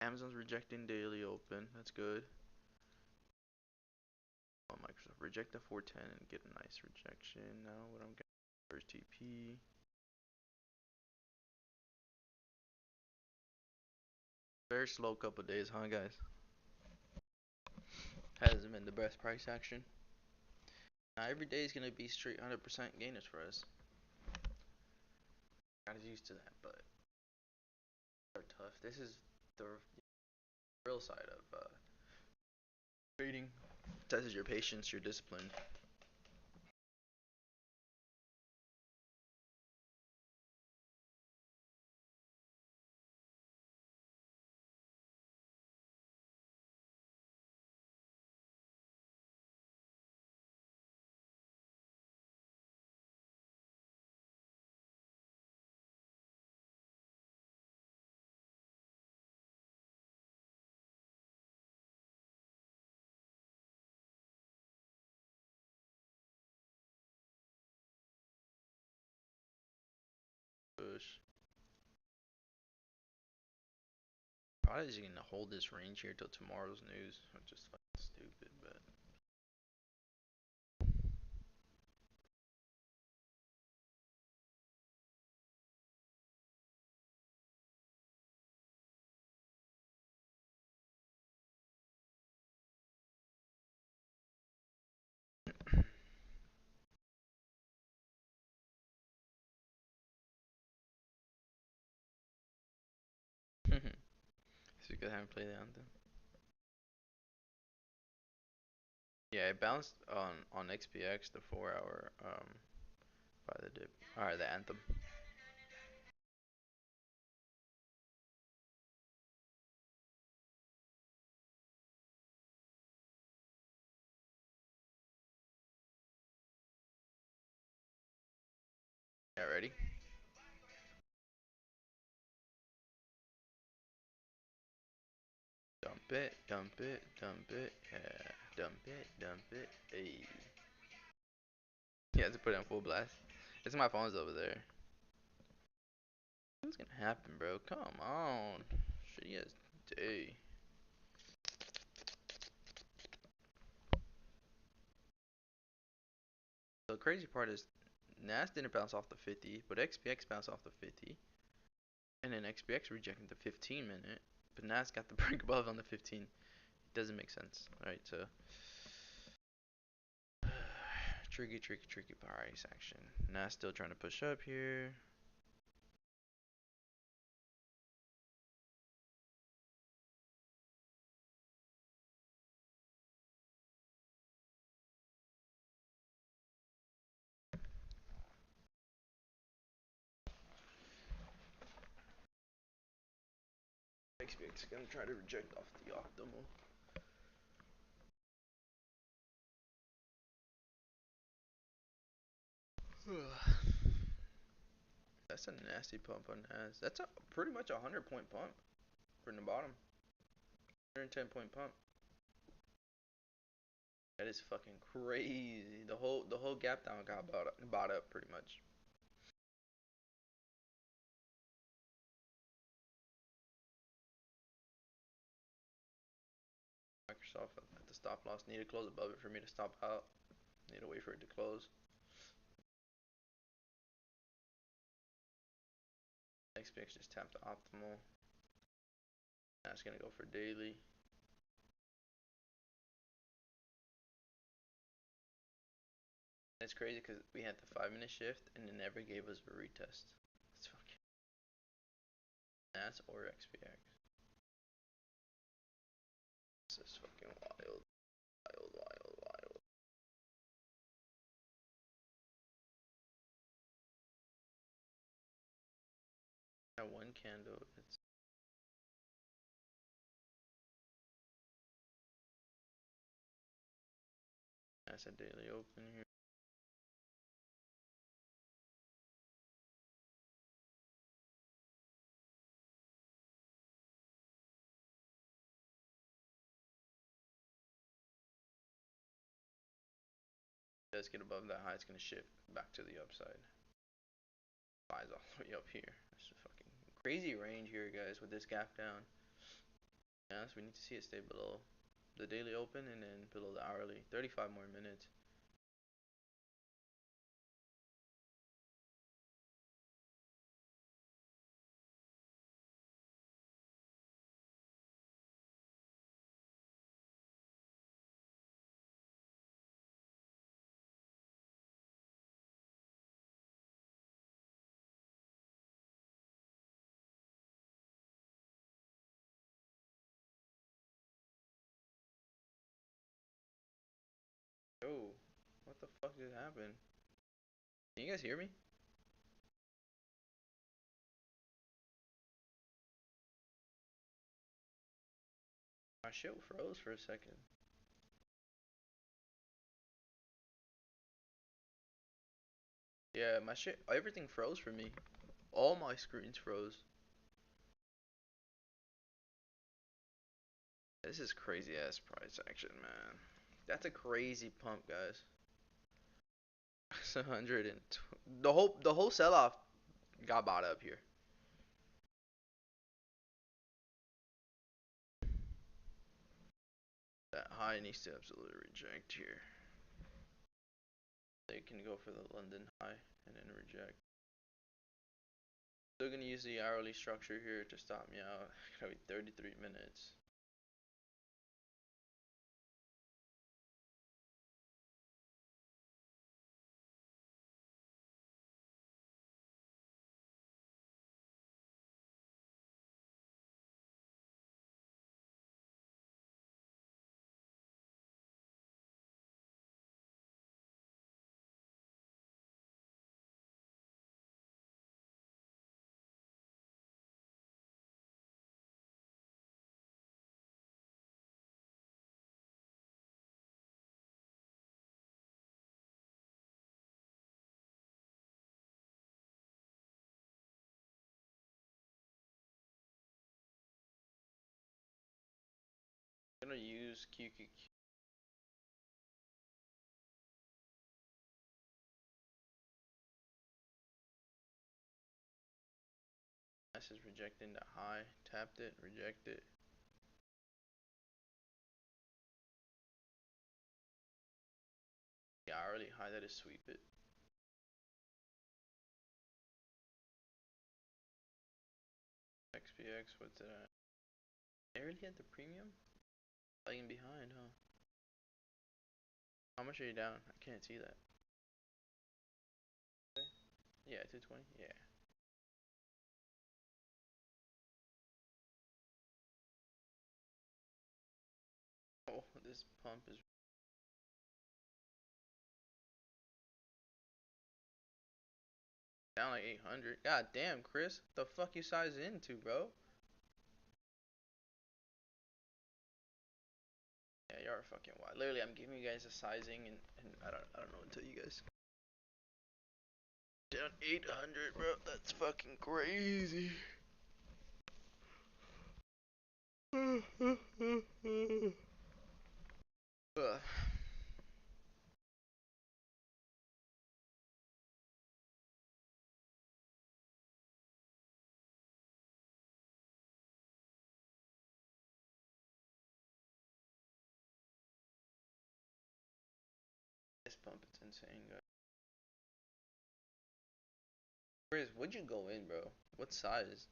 [SPEAKER 1] Amazon's rejecting daily open. That's good. Oh, Microsoft reject the 410 and get a nice rejection. Now what I'm getting first TP. Very slow couple days, huh, guys? Hasn't been the best price action. Now every day is gonna be straight 100% gainers for us. Got used to that, but they're tough. This is the real side of trading. Tests your patience, your discipline. Push. Probably just gonna hold this range here till tomorrow's news, which is fucking stupid, but. So you go ahead and play the anthem. Yeah, it bounced on XPX the 4 hour by the dip. Alright, the anthem. Yeah, ready? Dump it, dump it, dump it, yeah. Dump it, hey. You have to put it on full blast. It's my phone's over there. What's gonna happen, bro? Come on. Shitty ass day. The crazy part is NAS didn't bounce off the 50, but XPX bounced off the 50. And then XPX rejected the 15 minute, but NAS got the break above on the 15. It doesn't make sense. Alright, so. Tricky price action. NAS still trying to push up here. XPX gonna try to reject off the optimal. That's a nasty pump on Nas. That's a pretty much a 100 point pump from the bottom. 110 point pump. That is fucking crazy. The whole gap down got bought up pretty much. Microsoft at the stop loss. Need to close above it for me to stop out. Need to wait for it to close. XPX just tapped the optimal. That's gonna go for daily. It's crazy because we had the 5 minute shift and it never gave us a retest. It's fucking NAS or XPX. This is fucking wild, wild, wild, wild. That one candle, it's that's a daily open here. It does get above that high, it's gonna shift back to the upside. Buys all the way up here. That's a fucking crazy range here, guys, with this gap down. Yeah, so we need to see it stay below the daily open and then below the hourly. 35 more minutes. Yo, what the fuck just happened? Can you guys hear me? My shit froze for a second. Yeah, my shit, everything froze for me. All my screens froze. This is crazy ass price action, man. That's a crazy pump, guys. It's 100 and the whole sell off got bought up here. That high needs to absolutely reject here. They can go for the London high and then reject. Still gonna use the hourly structure here to stop me out. Gotta be 33 minutes. I'm gonna use QQQ. This is rejecting the high. Tapped it, reject it. The hourly high, that is sweep it. XPX, what's it at? They already had the premium? Lagging behind, huh? How much are you down? I can't see that. Yeah, 220? Yeah. Oh, this pump is down like 800. God damn, Chris. The fuck you size into, bro? Yeah, you are fucking wild. Literally, I'm giving you guys a sizing and I don't know until you guys Down 800, bro. That's fucking crazy. Ugh. This pump is insane, guys. Chris, what'd you go in, bro? What size?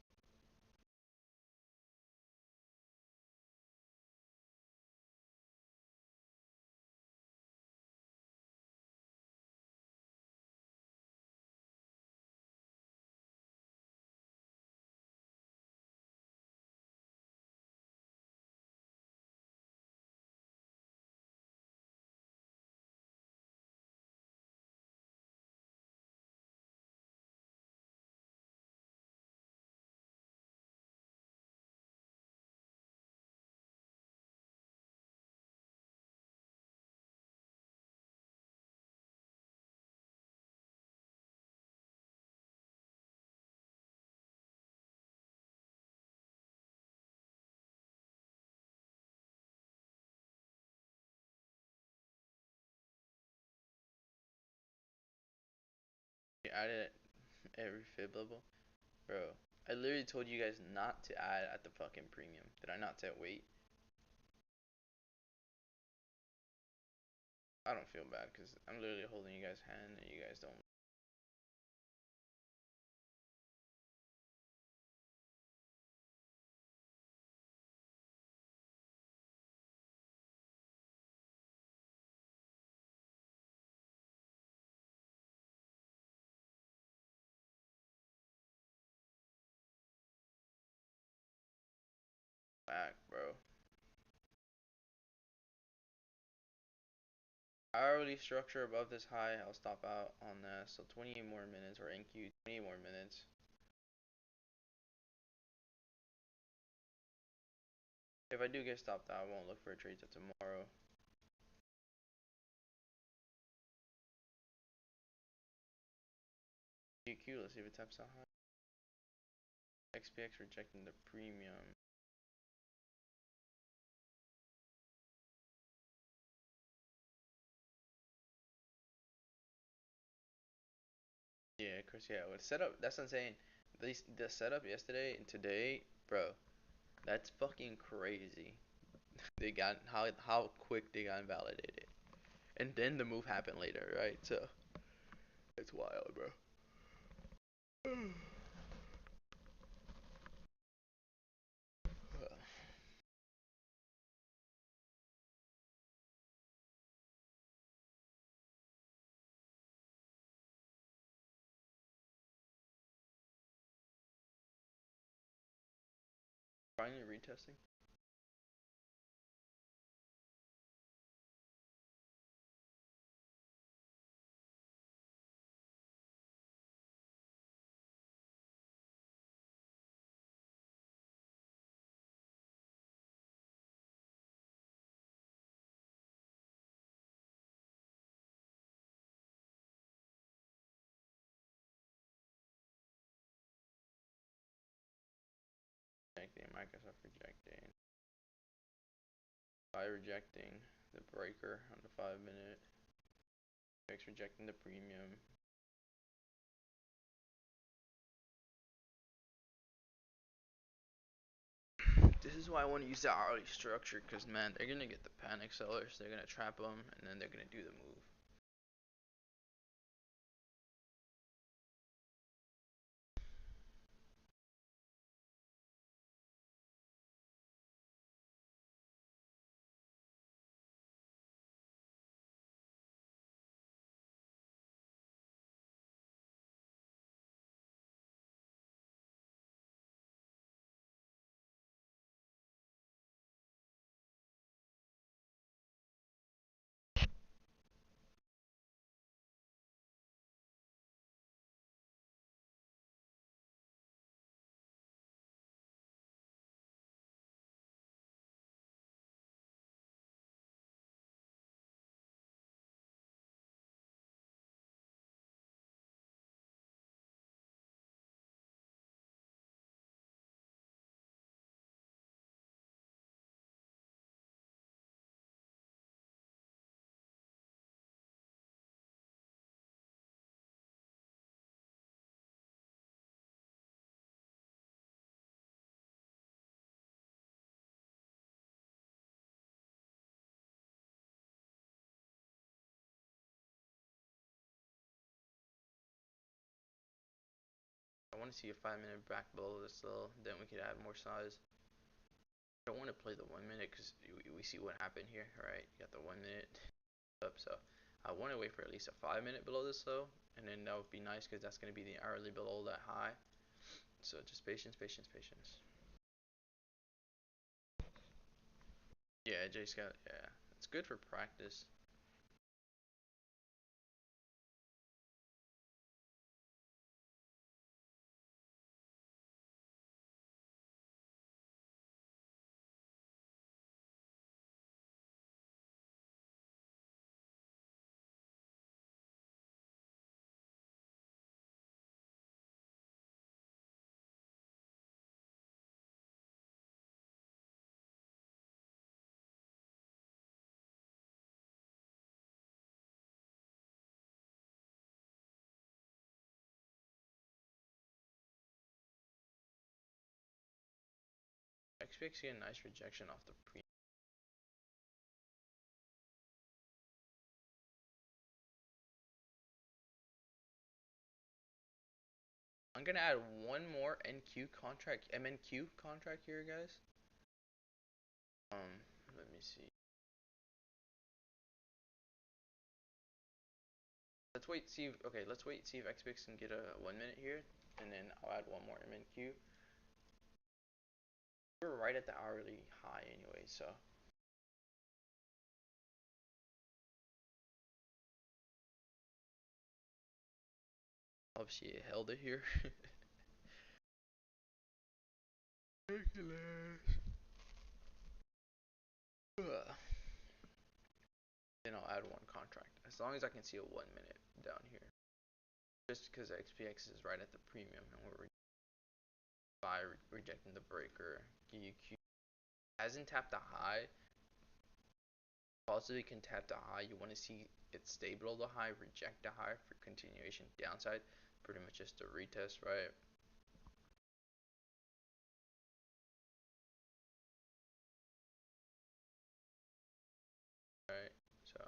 [SPEAKER 1] You added every fib level? Bro, I literally told you guys not to add at the fucking premium. Did I not say wait? I don't feel bad because I'm literally holding you guys' hand and you guys don't. Back, bro. Hourly structure above this high, I'll stop out on that. So 28 more minutes, or NQ, 28 more minutes. If I do get stopped out, I won't look for a trade till tomorrow. QQ, let's see if it taps out high. XPX rejecting the premium. Yeah, Chris, yeah. With setup, that's what I'm saying. The setup yesterday and today, bro, that's fucking crazy. They got how quick they got invalidated, and then the move happened later, right? So it's wild, bro. Finally retesting. Rejecting Microsoft rejecting. By rejecting the breaker on the 5 minute. X rejecting the premium. This is why I want to use the hourly structure, because man, they're gonna get the panic sellers. They're gonna trap them, and then they're gonna do the move. want to see a 5 minute back below this though. Then we could add more size. I don't want to play the 1 minute because we see what happened here, right? You got the 1 minute up, so I want to wait for at least a 5 minute below this though, and then that would be nice because that's going to be the hourly below that high. So just patience, patience, patience. Yeah, Jay Scott. Yeah, it's good for practice. XPX get a nice rejection off the pre. I'm gonna add one more NQ contract, MNQ contract here, guys. Let me see. Let's wait. See. If, okay, let's wait. See if XPix can get a 1 minute here, and then I'll add one more MNQ. We're right at the hourly high anyway, so. Obviously, it held it here. Ridiculous. Then I'll add one contract as long as I can see a 1 minute down here. Just because XPX is right at the premium and we're by rejecting the breaker. GUQ hasn't tapped the high. Possibly can tap the high. You want to see it stay below the high, reject the high for continuation downside. Pretty much just a retest, right? Right. So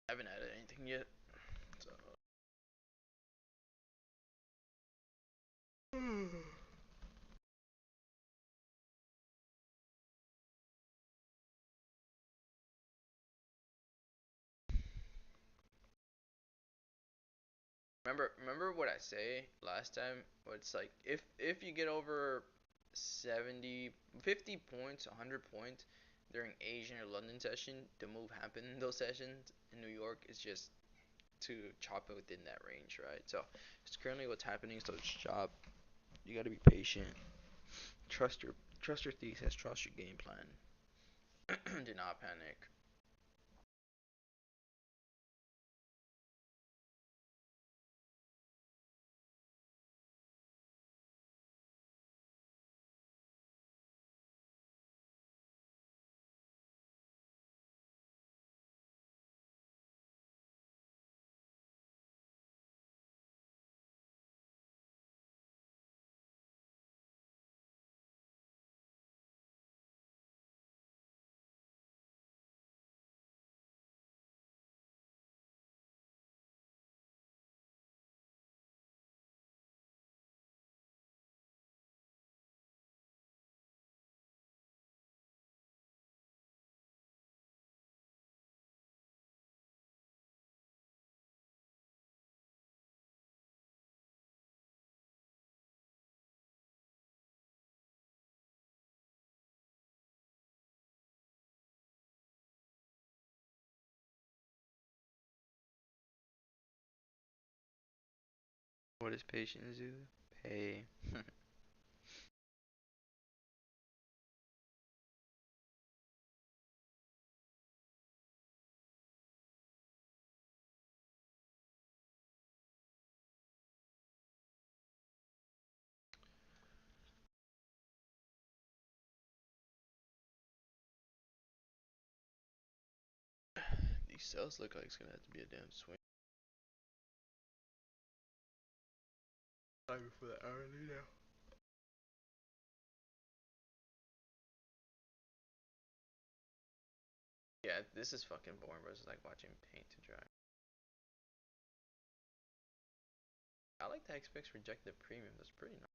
[SPEAKER 1] I haven't added anything yet. So remember what I say last time? It's like if you get over 70, 50 points, 100 points during Asian or London session, the move happened in those sessions. In New York, it's just to chop it within that range, right? So it's currently what's happening. So it's chop. You got to be patient. Trust your thesis. Trust your game plan. Do not panic. What does patience do? Pay. These cells look like it's gonna have to be a damn swing. Time for the hourly now. Yeah, this is fucking boring, bro. It's like watching paint to dry. I like that Xbox rejected premium. That's pretty nice.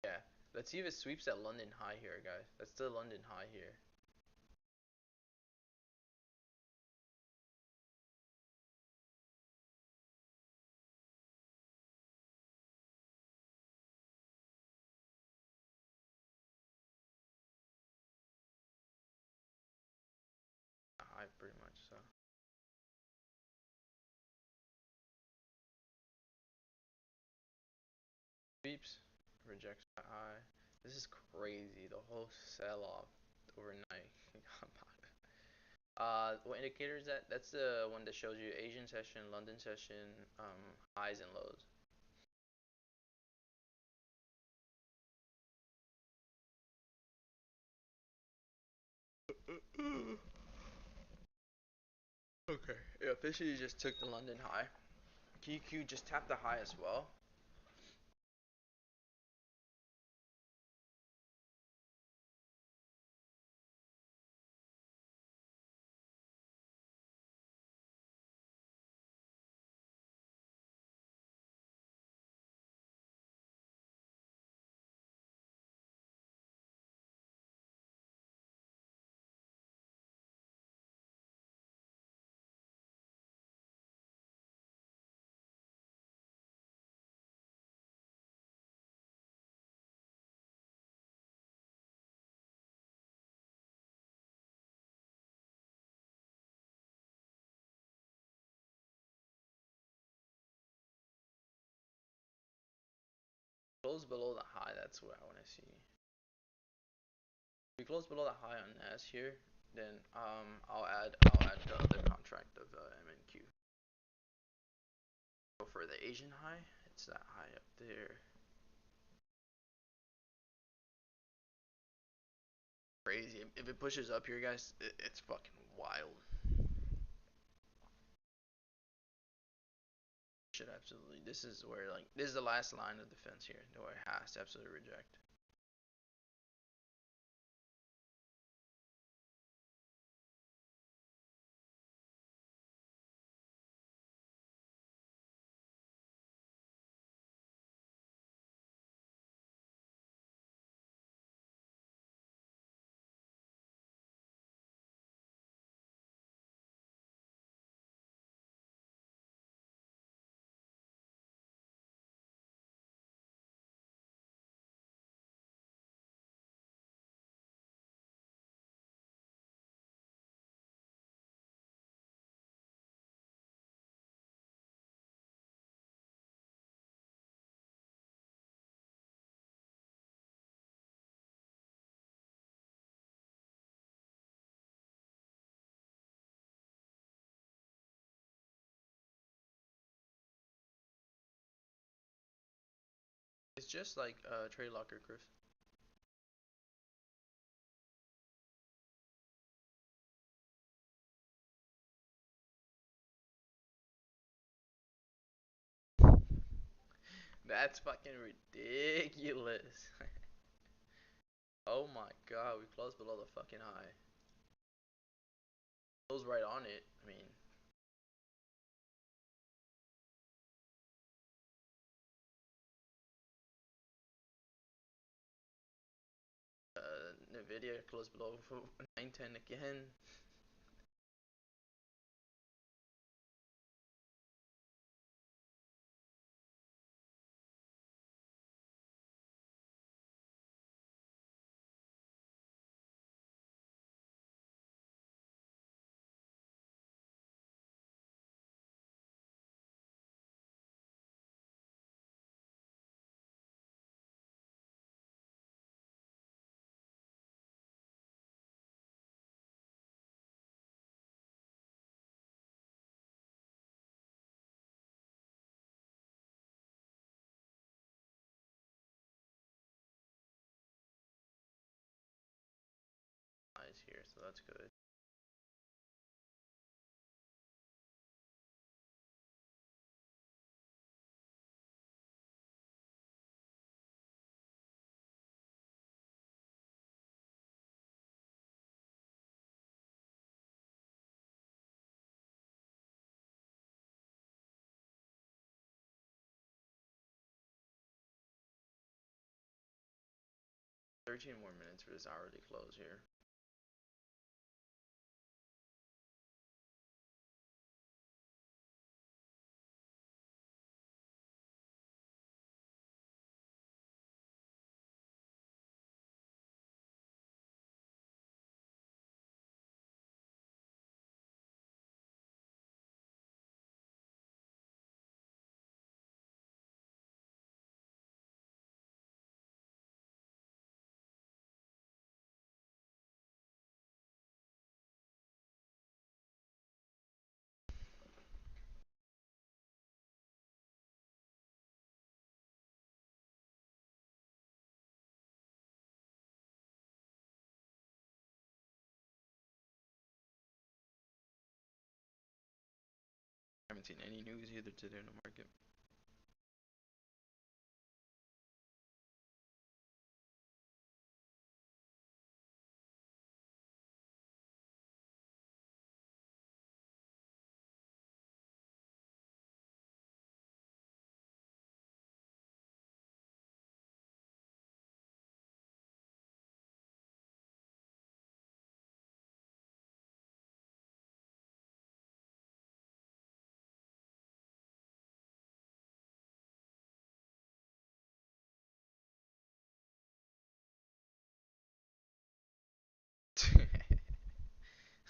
[SPEAKER 1] Yeah. Let's see if it sweeps that London high here, guys. That's the London high here. High, pretty much. So sweeps, rejects that high. This is crazy. The whole sell off overnight. What indicator is that? That's the one that shows you Asian session, London session, highs and lows. Okay. Yeah, officially just took the London high. QQ just tapped the high as well. Close below the high. That's what I want to see. If we close below the high on NAS here, then I'll add the other contract of MNQ. So for the Asian high, it's that high up there. Crazy. If it pushes up here, guys, it's fucking wild. Should absolutely. This is where like this is the last line of defense here. No, it has to absolutely reject. It's just like trade locker, Chris. That's fucking ridiculous. Oh my god, we closed below the fucking high. Closed right on it. I mean, NVDA closed below 910 again. Highs here, so that's good. 13 more minutes for this hourly close here. I haven't seen any news either today in the market.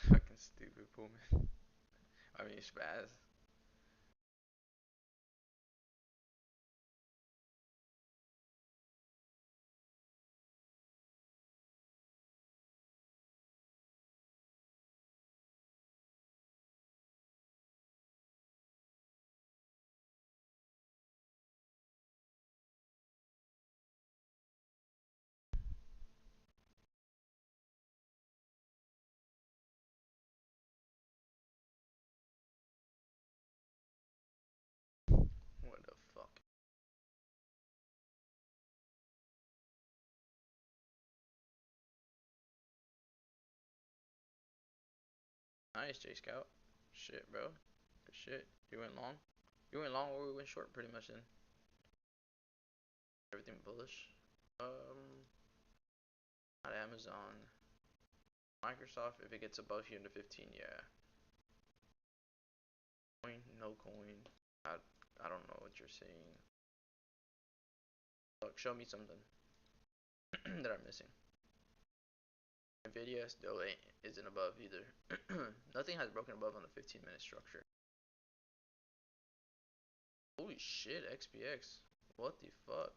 [SPEAKER 1] Fucking stupid Pullman. I mean, spaz. What the fuck? Nice, J Scout. Shit, bro. Good shit. You went long? You went long or we went short pretty much then. Everything bullish. Not Amazon. Microsoft, if it gets above here into 15, yeah. Coin, no coin. I, I don't know what you're saying. Look, show me something that I'm missing. NVDA still isn't above either. Nothing has broken above on the 15-minute structure. Holy shit, XPX. What the fuck?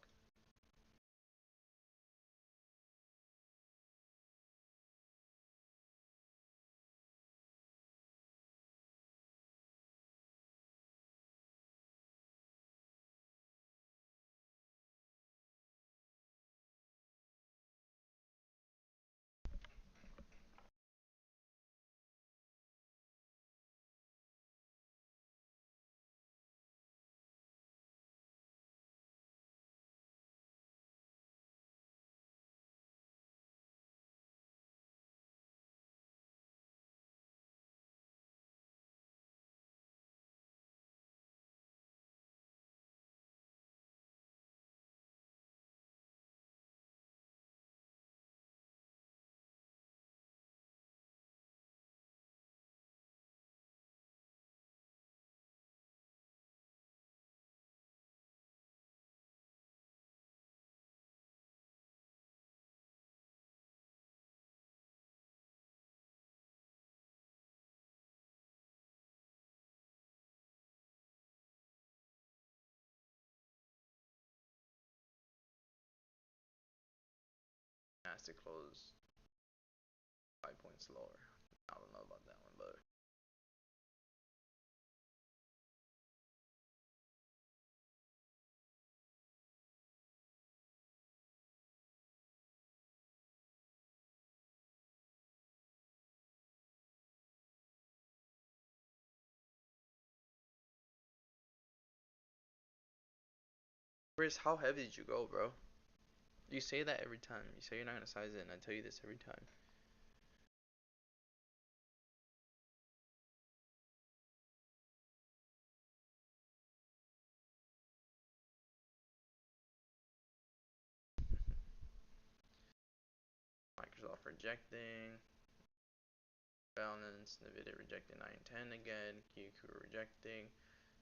[SPEAKER 1] has to close 5 points lower. I don't know about that one, but Chris, how heavy did you go, bro? You say that every time. You say you're not gonna size it, and I tell you this every time. Microsoft rejecting. Balance. NVDA rejecting 910 again. QQ rejecting.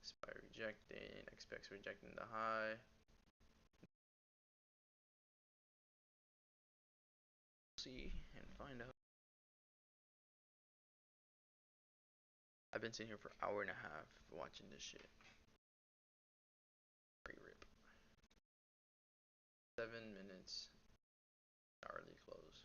[SPEAKER 1] SPY rejecting. XPX rejecting the high. See and find out. I've been sitting here for an hour and a half watching this shit. Free rip. 7 minutes. Hourly close.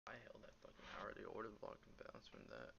[SPEAKER 1] I held that fucking hourly order block and bounced from that.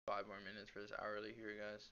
[SPEAKER 1] 5 more minutes for this hourly here, guys.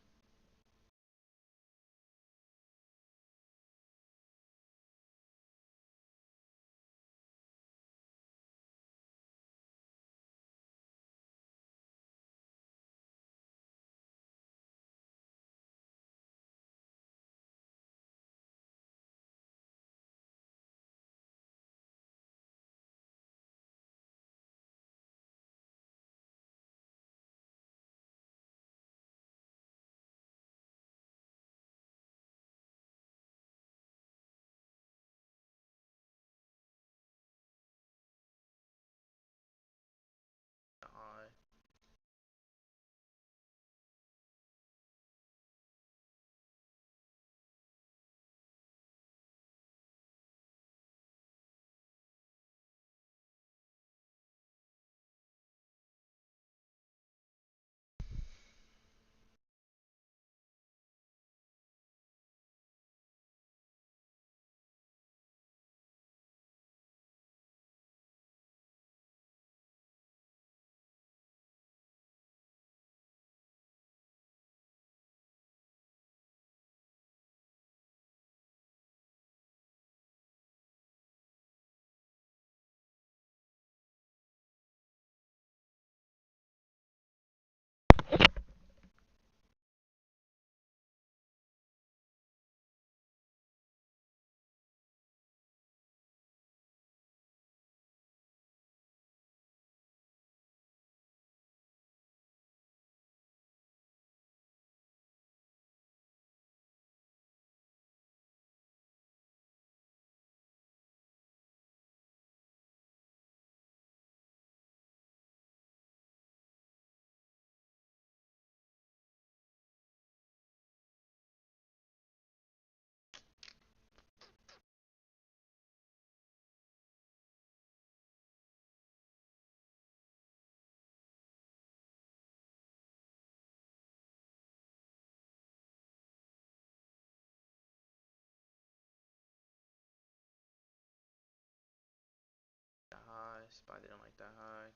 [SPEAKER 1] SPY didn't like that high.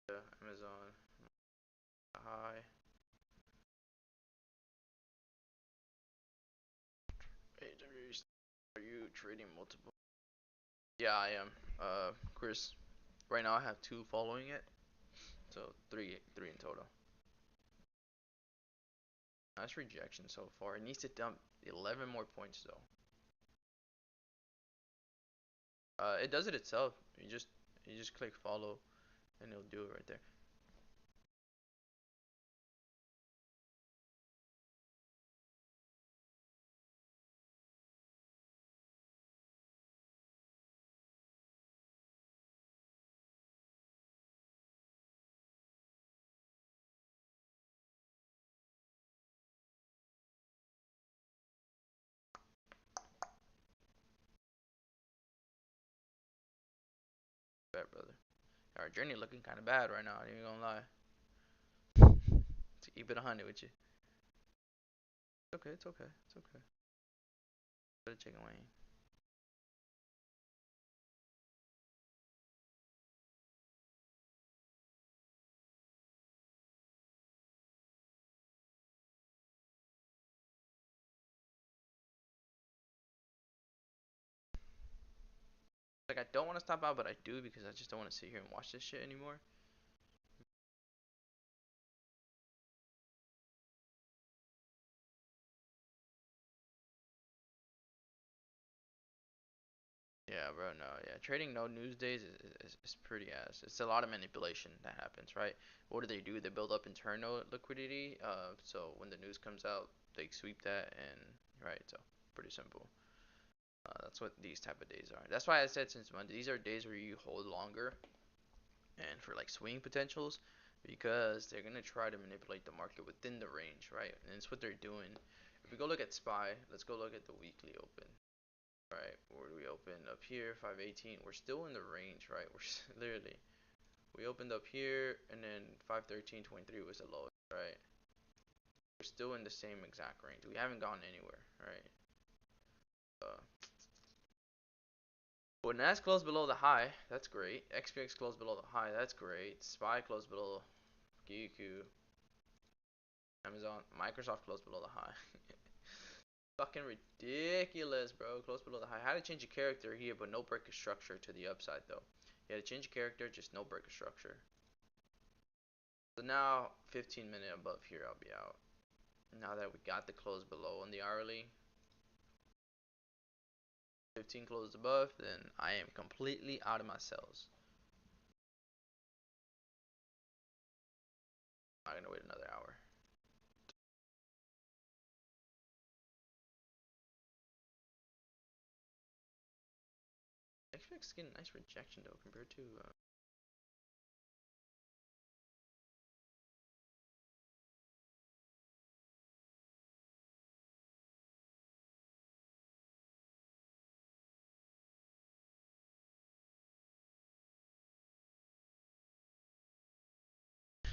[SPEAKER 1] Yeah, Amazon high. Hey, are you trading multiple? Yeah, I am. Chris, right now I have two following it, so three in total. Nice rejection so far. It needs to dump 11 more points though. It does it itself. You just click follow, and it'll do it right there. Bad brother. Our journey looking kind of bad right now. I ain't gonna lie. To keep it 100 with you. It's okay. It's okay. It's okay. Better chicken wing. Like I don't want to stop out, but I do because I just don't want to sit here and watch this shit anymore. Yeah, bro. No, yeah. Trading no news days is pretty ass. It's a lot of manipulation that happens, right? What do? They build up internal liquidity. So when the news comes out, they sweep that and right. So pretty simple. That's what these type of days are. That's why I said since Monday, these are days where you hold longer and for like swing potentials because they're gonna try to manipulate the market within the range, right? And it's what they're doing. If we go look at SPY, let's go look at the weekly open. Right, where do we open up here? 518. We're still in the range, right? We're literally we opened up here and then 513.23 was the lowest, right? We're still in the same exact range. We haven't gone anywhere, right? Uh, when NAS closed below the high, that's great. XPX closed below the high, that's great. SPY closed below QQ. Amazon, Microsoft closed below the high. Fucking ridiculous, bro. Close below the high. Had to change a character here, but no break of structure to the upside, though. You had to change a character, just no break of structure. So now, 15-minute above here, I'll be out. Now that we got the close below on the hourly, 15 closed above, then I am completely out of my cells. I'm not gonna wait another hour. XPX is getting a nice rejection though compared to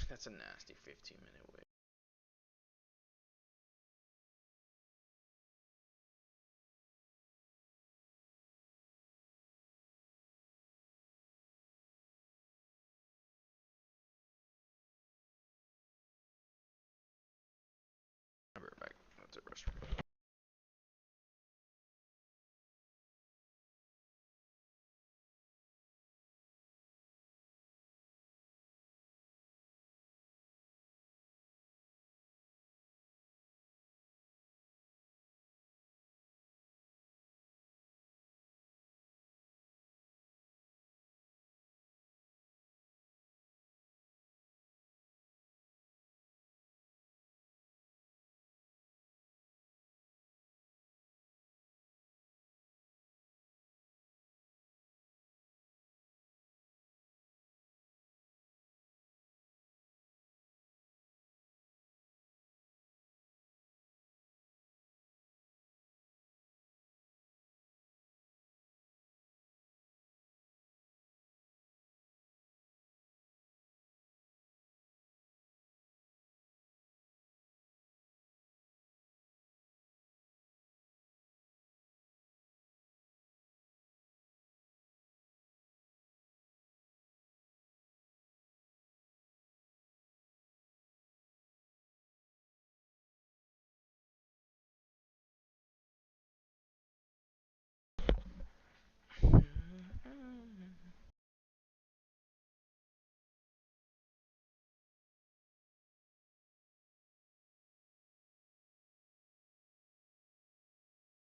[SPEAKER 1] that's a nasty 15-minute wait. I'll be right back. That's a restroom.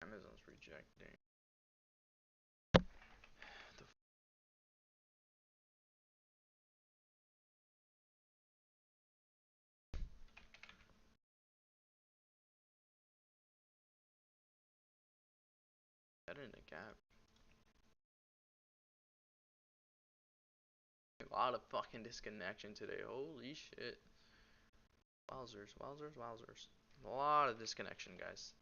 [SPEAKER 1] Amazon's rejecting. The that in a gap. A lot of fucking disconnection today. Holy shit. Wowzers, wowzers, wowzers. A lot of disconnection, guys.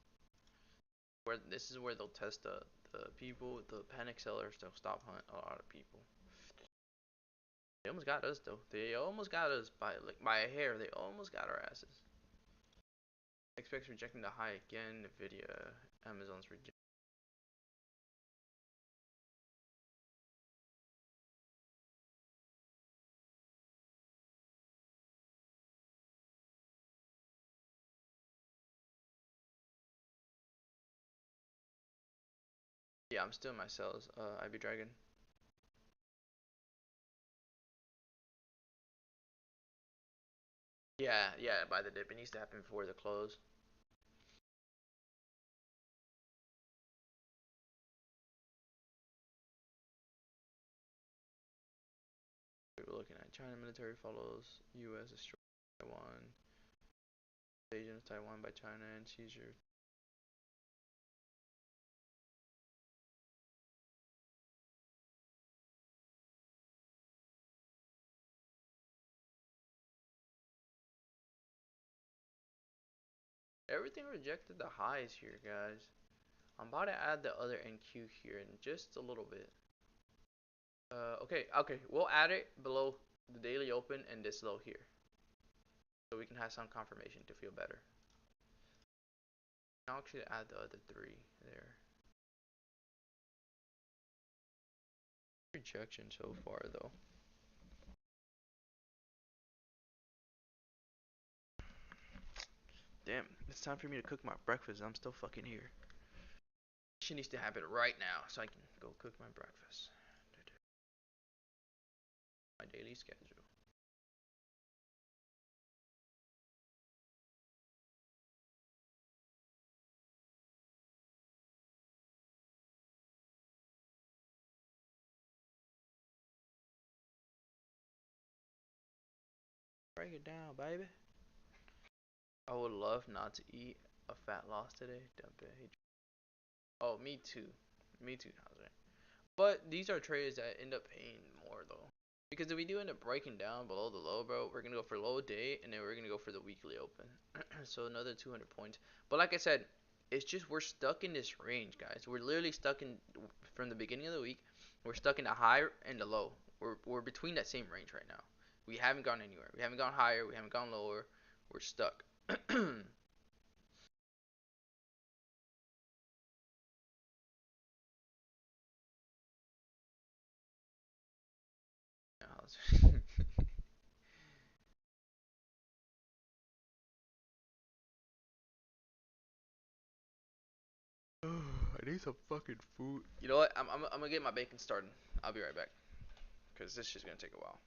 [SPEAKER 1] Where this is where they'll test the people, the panic sellers. They'll stop hunt a lot of people. They almost got us though. They almost got us by a hair. They almost got our asses. Expects rejecting the high again. NVDA, Amazon's rejecting. Yeah, I'm still in my cells. IB Dragon. Yeah, yeah. By the dip, it needs to happen before the close. We're looking at China military follows U.S. destroy Taiwan. Invasion of Taiwan by China and seizure. Everything rejected the highs here, guys. I'm about to add the other NQ here in just a little bit. Okay. We'll add it below the daily open and this low here, so we can have some confirmation to feel better. I'll actually add the other three there. Rejection so far though. Damn, it's time for me to cook my breakfast. I'm still fucking here. She needs to happen right now so I can go cook my breakfast. My daily schedule. Break it down, baby. I would love not to eat a fat loss today. Dump it. Oh, me too. Me too, Jose. But these are trades that end up paying more though. Because if we do end up breaking down below the low, bro, we're gonna go for low day and then we're gonna go for the weekly open. So another 200 points. But like I said, it's just we're stuck in this range, guys. We're literally stuck in from the beginning of the week. We're stuck in the high and the low. We're between that same range right now. We haven't gone anywhere. We haven't gone higher. We haven't gone lower. We're stuck. I need some fucking food. You know what? I'm gonna get my bacon started. I'll be right back. Because this shit's gonna take a while.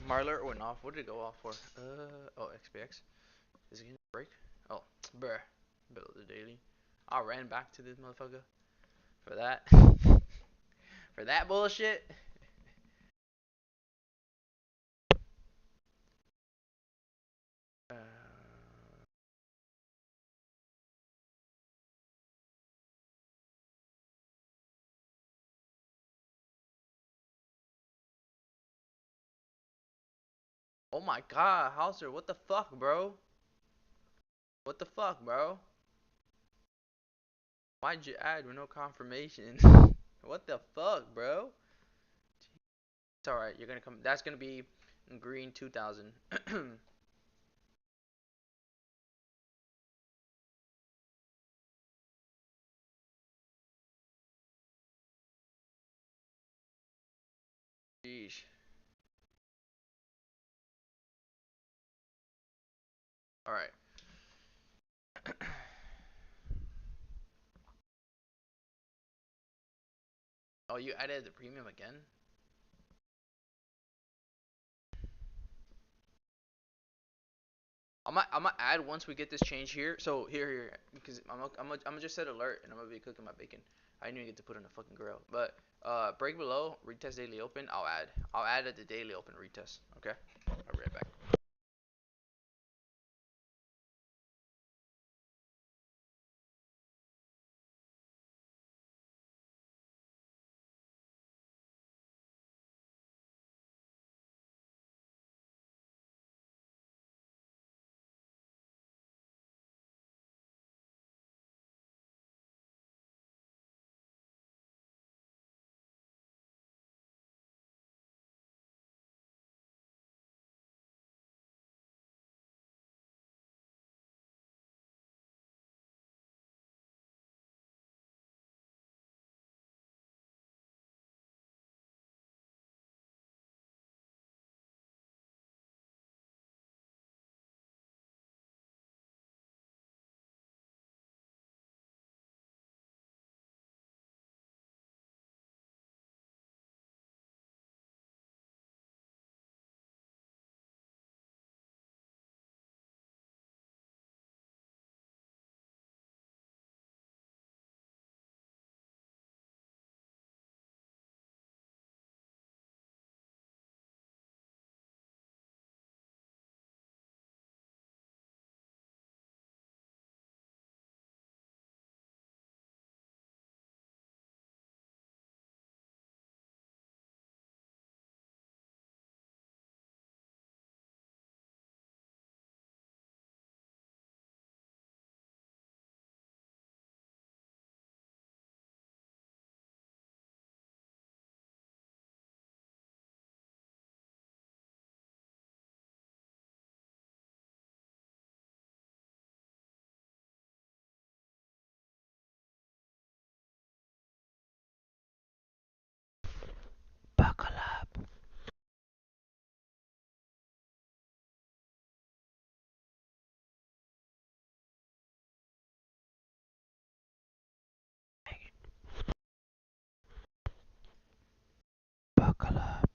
[SPEAKER 1] My alert went off. What did it go off for? Oh, XPX. Is it gonna break? Oh, bruh. Build the daily. I ran back to this motherfucker for that. For that bullshit. Uh, oh my god, Hauser, what the fuck, bro? What the fuck, bro? Why'd you add with no confirmation? What the fuck, bro? It's alright, you're gonna come. That's gonna be green 2000. Sheesh. Alright. Oh, you added the premium again? I'm gonna add once we get this change here. So here, because I'm gonna just set alert and I'm gonna be cooking my bacon. I didn't even get to put it in a fucking grill. But break below, retest daily open. I'll add at the daily open retest. Okay. I'll be right back. Buckle up. Buckle up.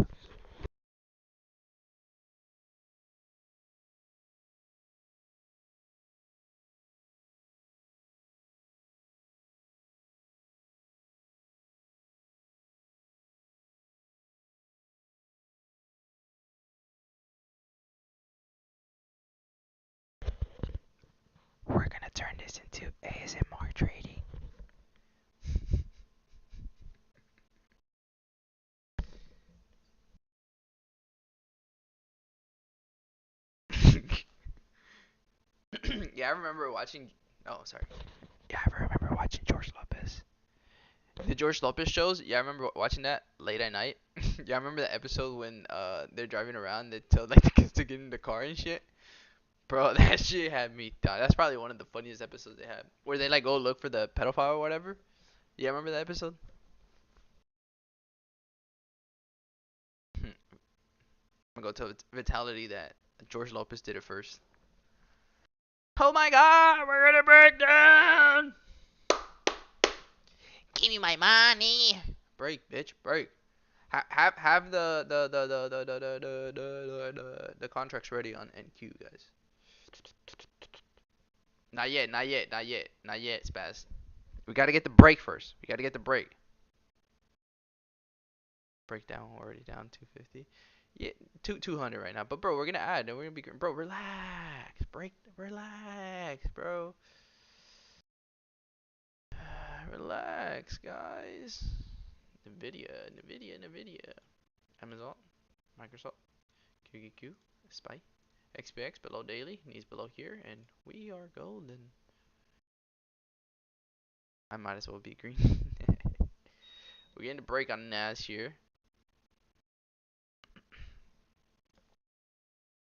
[SPEAKER 1] We're gonna turn this into ASMR trading. Yeah, I remember watching. Oh, sorry. Yeah, I remember watching George Lopez. The George Lopez shows. Yeah, I remember watching that late at night. Yeah, I remember the episode when they're driving around. They tell like the kids to get in the car and shit. Bro, that shit had me die. That's probably one of the funniest episodes they had, where they like go look for the pedophile or whatever. Yeah, remember that episode? I'm gonna go tell Vitality that George Lopez did it first. Oh my God, we're gonna break down. Give me my money. Break, bitch, break. Have the contracts ready on NQ, guys. Not yet, not yet, not yet, not yet, Spaz. We gotta get the break first. We gotta get the break. Breakdown already down 250. Yeah, 200 right now. But bro, we're gonna add and we're gonna be bro. Relax, relax, bro. Relax, guys. NVDA. Amazon, Microsoft, QQQ, Spy, XPX below daily, knees below here, and we are golden. I might as well be green. We're getting a break on NAS here.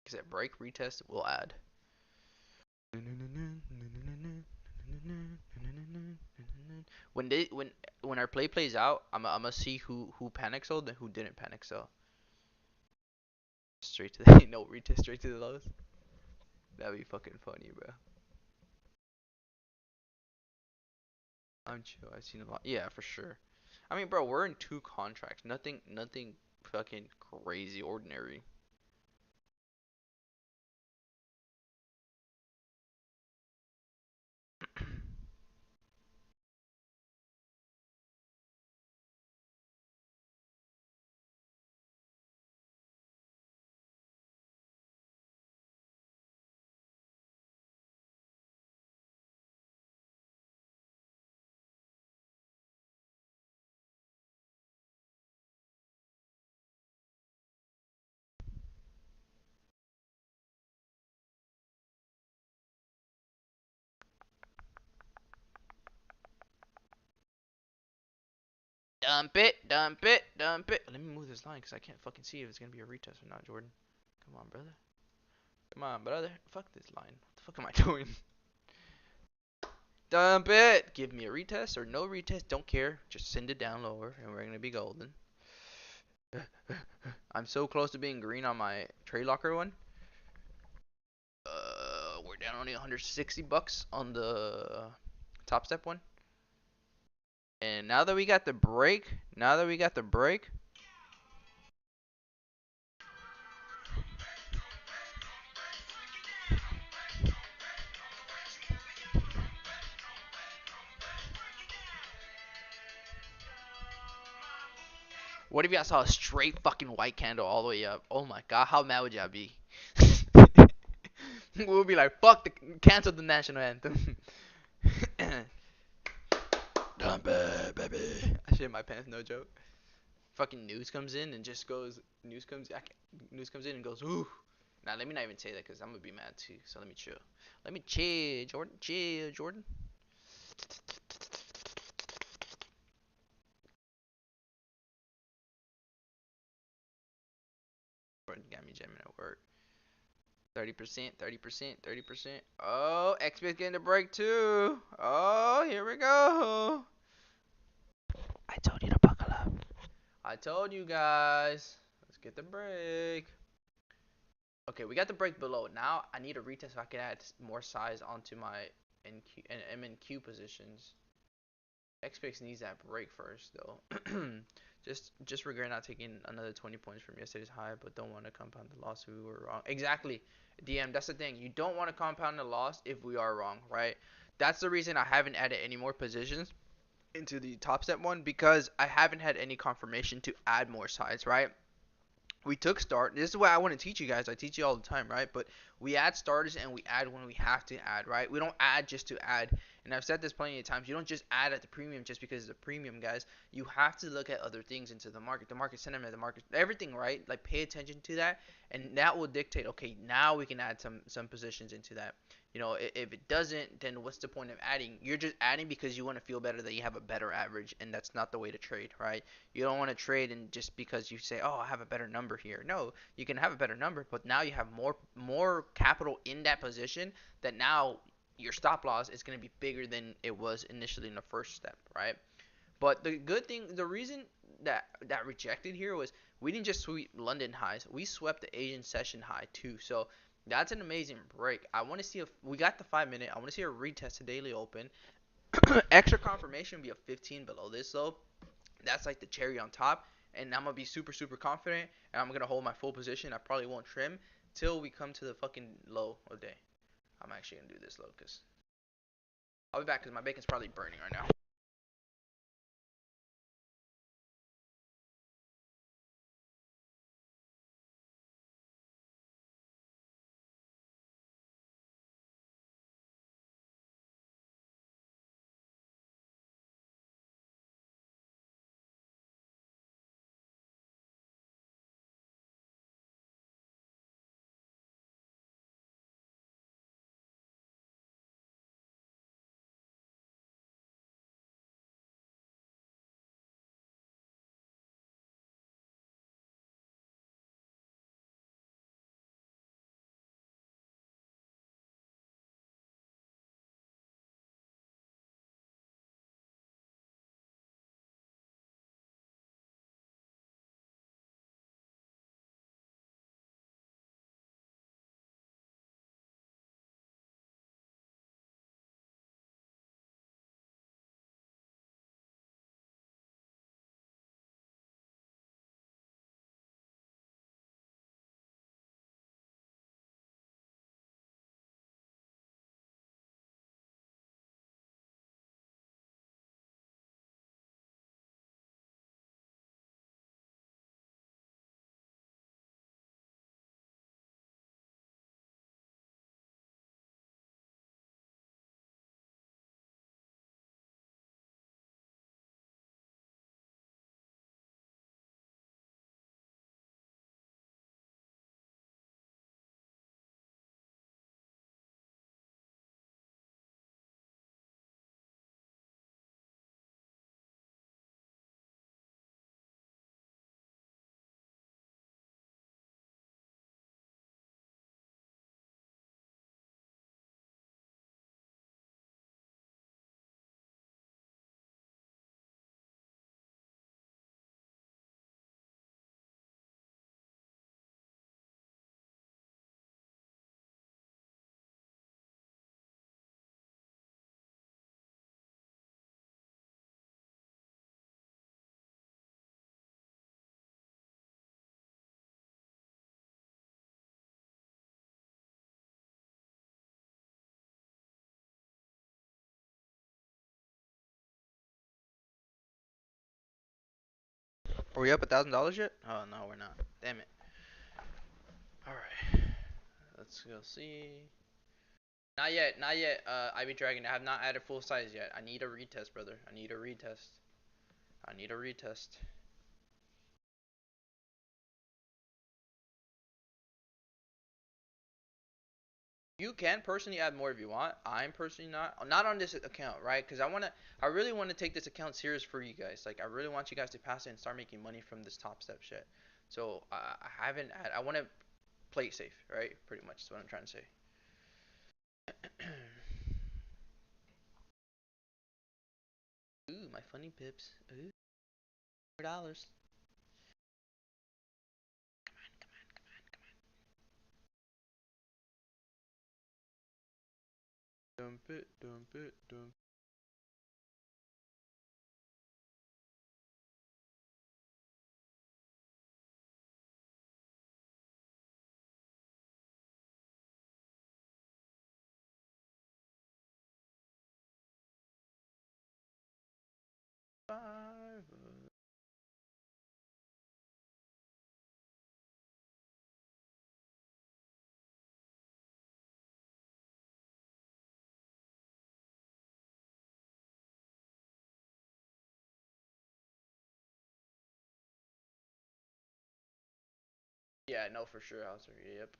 [SPEAKER 1] Because that break retest will add. When our play plays out, I'm gonna see who panic sold and who didn't panic sell. Straight to the no retest, straight to the lows. That'd be fucking funny, bro. I'm chill. I've seen a lot. Yeah, for sure. I mean, bro, we're in 2 contracts. Nothing fucking crazy ordinary. Dump it, dump it, dump it. Let me move this line because I can't fucking see if it's gonna be a retest or not, Jordan. Come on, brother. Come on, brother. Fuck this line. What the fuck am I doing? Dump it. Give me a retest or no retest. Don't care. Just send it down lower and we're gonna be golden. I'm so close to being green on my trade locker one. We're down only 160 bucks on the top step one. And now that we got the break, what if y'all saw a straight fucking white candle all the way up? Oh my god, how mad would y'all be? We'll be like, fuck, cancel the national anthem. Dump it, baby. I shit my pants, no joke. Fucking news comes in and just goes, news comes in and goes, ooh. Now let me not even say that because I'm gonna be mad too. So let me chill. Let me chill, Jordan. Chill, Jordan. Jordan got me jamming at work. 30%, 30%, 30%. Oh, XP's getting the break too. Oh, here we go. I told you to buckle up. I told you guys. Let's get the break. Okay, we got the break below. Now I need a retest so I can add more size onto my NQ and MNQ positions. XPX needs that break first though. just regret not taking another 20 points from yesterday's high, but don't want to compound the loss if we were wrong. Exactly, DM. That's the thing. You don't want to compound the loss if we are wrong, right? That's the reason I haven't added any more positions into the top step one because I haven't had any confirmation to add more sides, right? We took start. This is what I want to teach you guys. I teach you all the time, right? But we add starters and we add when we have to add, right? We don't add just to add. And I've said this plenty of times. You don't just add at the premium just because it's a premium, guys. You have to look at other things into the market sentiment, the market, everything, right? Like pay attention to that, and that will dictate. Okay, now we can add some positions into that. You know, if it doesn't, then what's the point of adding? You're just adding because you want to feel better that you have a better average, and that's not the way to trade, right? You don't want to trade and just because you say, "Oh, I have a better number here." No, you can have a better number, but now you have more capital in that position that now your stop loss is going to be bigger than it was initially in the first step, right? But the good thing, the reason that rejected here was we didn't just sweep London highs, we swept the Asian session high too. So that's an amazing break. I want to see if we got the 5 minute. I want to see a retest to daily open. Extra confirmation would be a 15 below this though. That's like the cherry on top. and I'm gonna be super super confident, and I'm gonna hold my full position. I probably won't trim till we come to the fucking low of day. I'm actually gonna do this low because I'll be back because my bacon's probably burning right now. Are we up $1,000 yet? Oh no, we're not. Damn it. All right, let's go see. Not yet, not yet. Ivy Dragon, I have not added full size yet. I need a retest, brother. I need a retest. I need a retest. You can personally add more if you want. I'm personally not on this account, right? Because I really want to take this account serious for you guys. Like, I really want you guys to pass it and start making money from this Top Step shit. So I haven't. I want to play it safe, right? Pretty much is what I'm trying to say. Ooh, my funny pips. Ooh, $4. Dump it, dump it, dump. 5. Yeah, no, for sure, Hauser. Yep.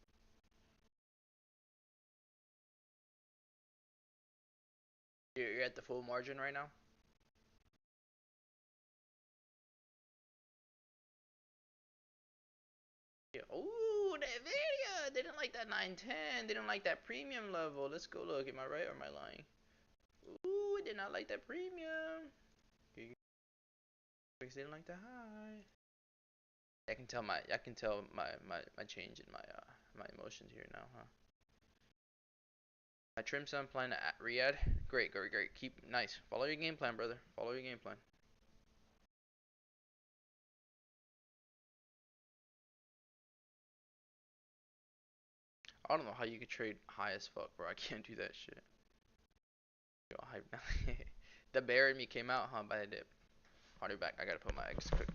[SPEAKER 1] You're at the full margin right now. Yeah. Ooh, that video. They didn't like that 910. They didn't like that premium level. Let's go look. Am I right or am I lying? Ooh, they did not like that premium. Because they didn't like that high. I can tell my change in my emotions here now, huh? My trim son plan at Riyadh. Great, great, great. Keep nice. Follow your game plan, brother. Follow your game plan. I don't know how you could trade high as fuck, bro. I can't do that shit. Yo, hype now. The bear in me came out, huh? By the dip. I'll be back. I gotta put my eggs quick.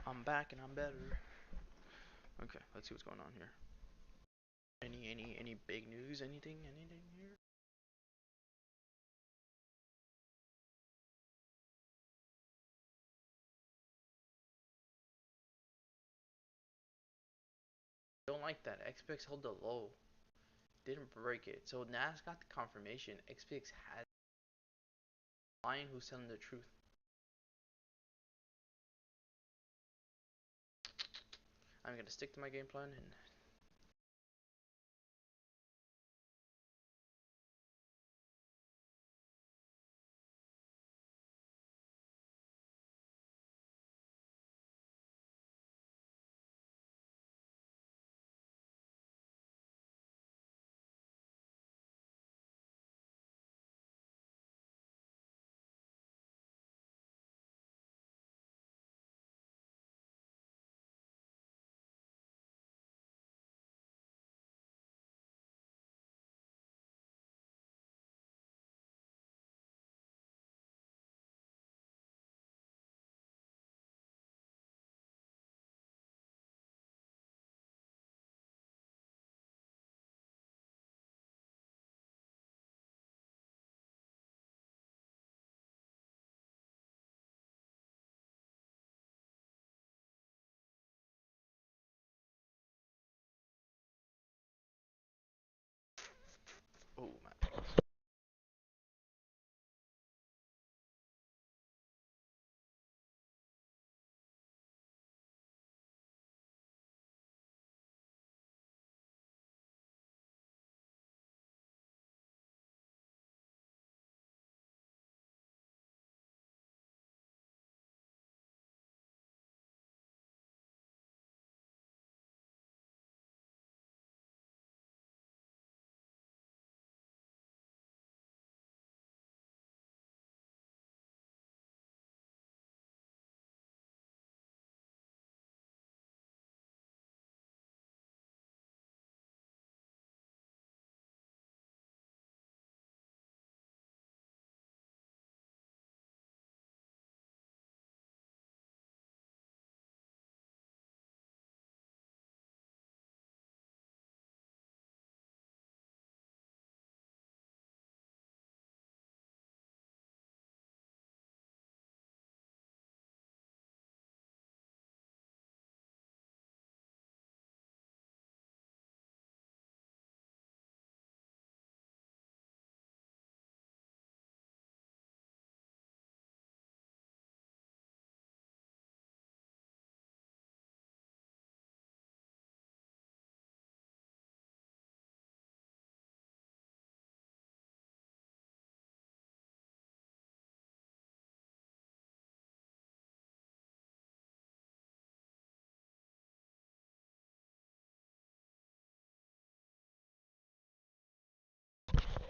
[SPEAKER 1] I'm back and I'm better. Okay, let's see what's going on here. Any big news? Anything here? Don't like that. XPX held the low. Didn't break it. So Nas got the confirmation. XPX had lying who's telling the truth. I'm gonna stick to my game plan and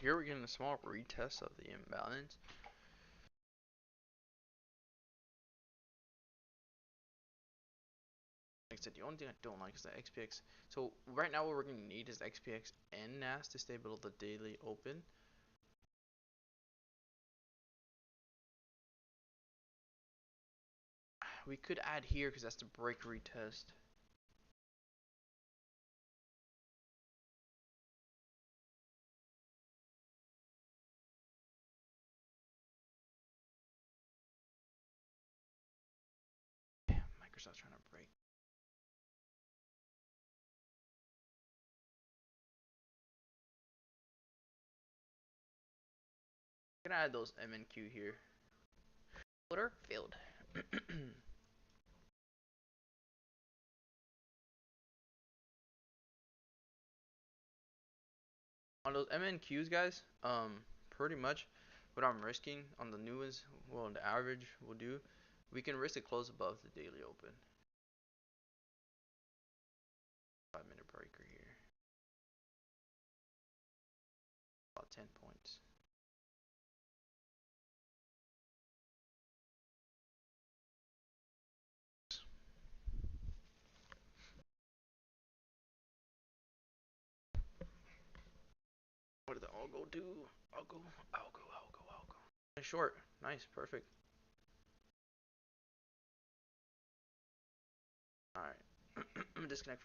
[SPEAKER 1] here we're getting a small retest of the imbalance. Like I said, the only thing I don't like is the XPX. So right now what we're going to need is XPX and NAS to stay below the daily open. We could add here because that's the break retest. Damn, Microsoft's trying to break. I'm gonna add those MNQ here. Order failed. On those MNQs, guys, pretty much what I'm risking on the new ones, well, the average will do, we can risk it close above the daily open. 5-minute breaker here. About 10 points. What did the algo do? Algo, algo, algo, algo. Nice short. Nice, perfect. Alright. Disconnect for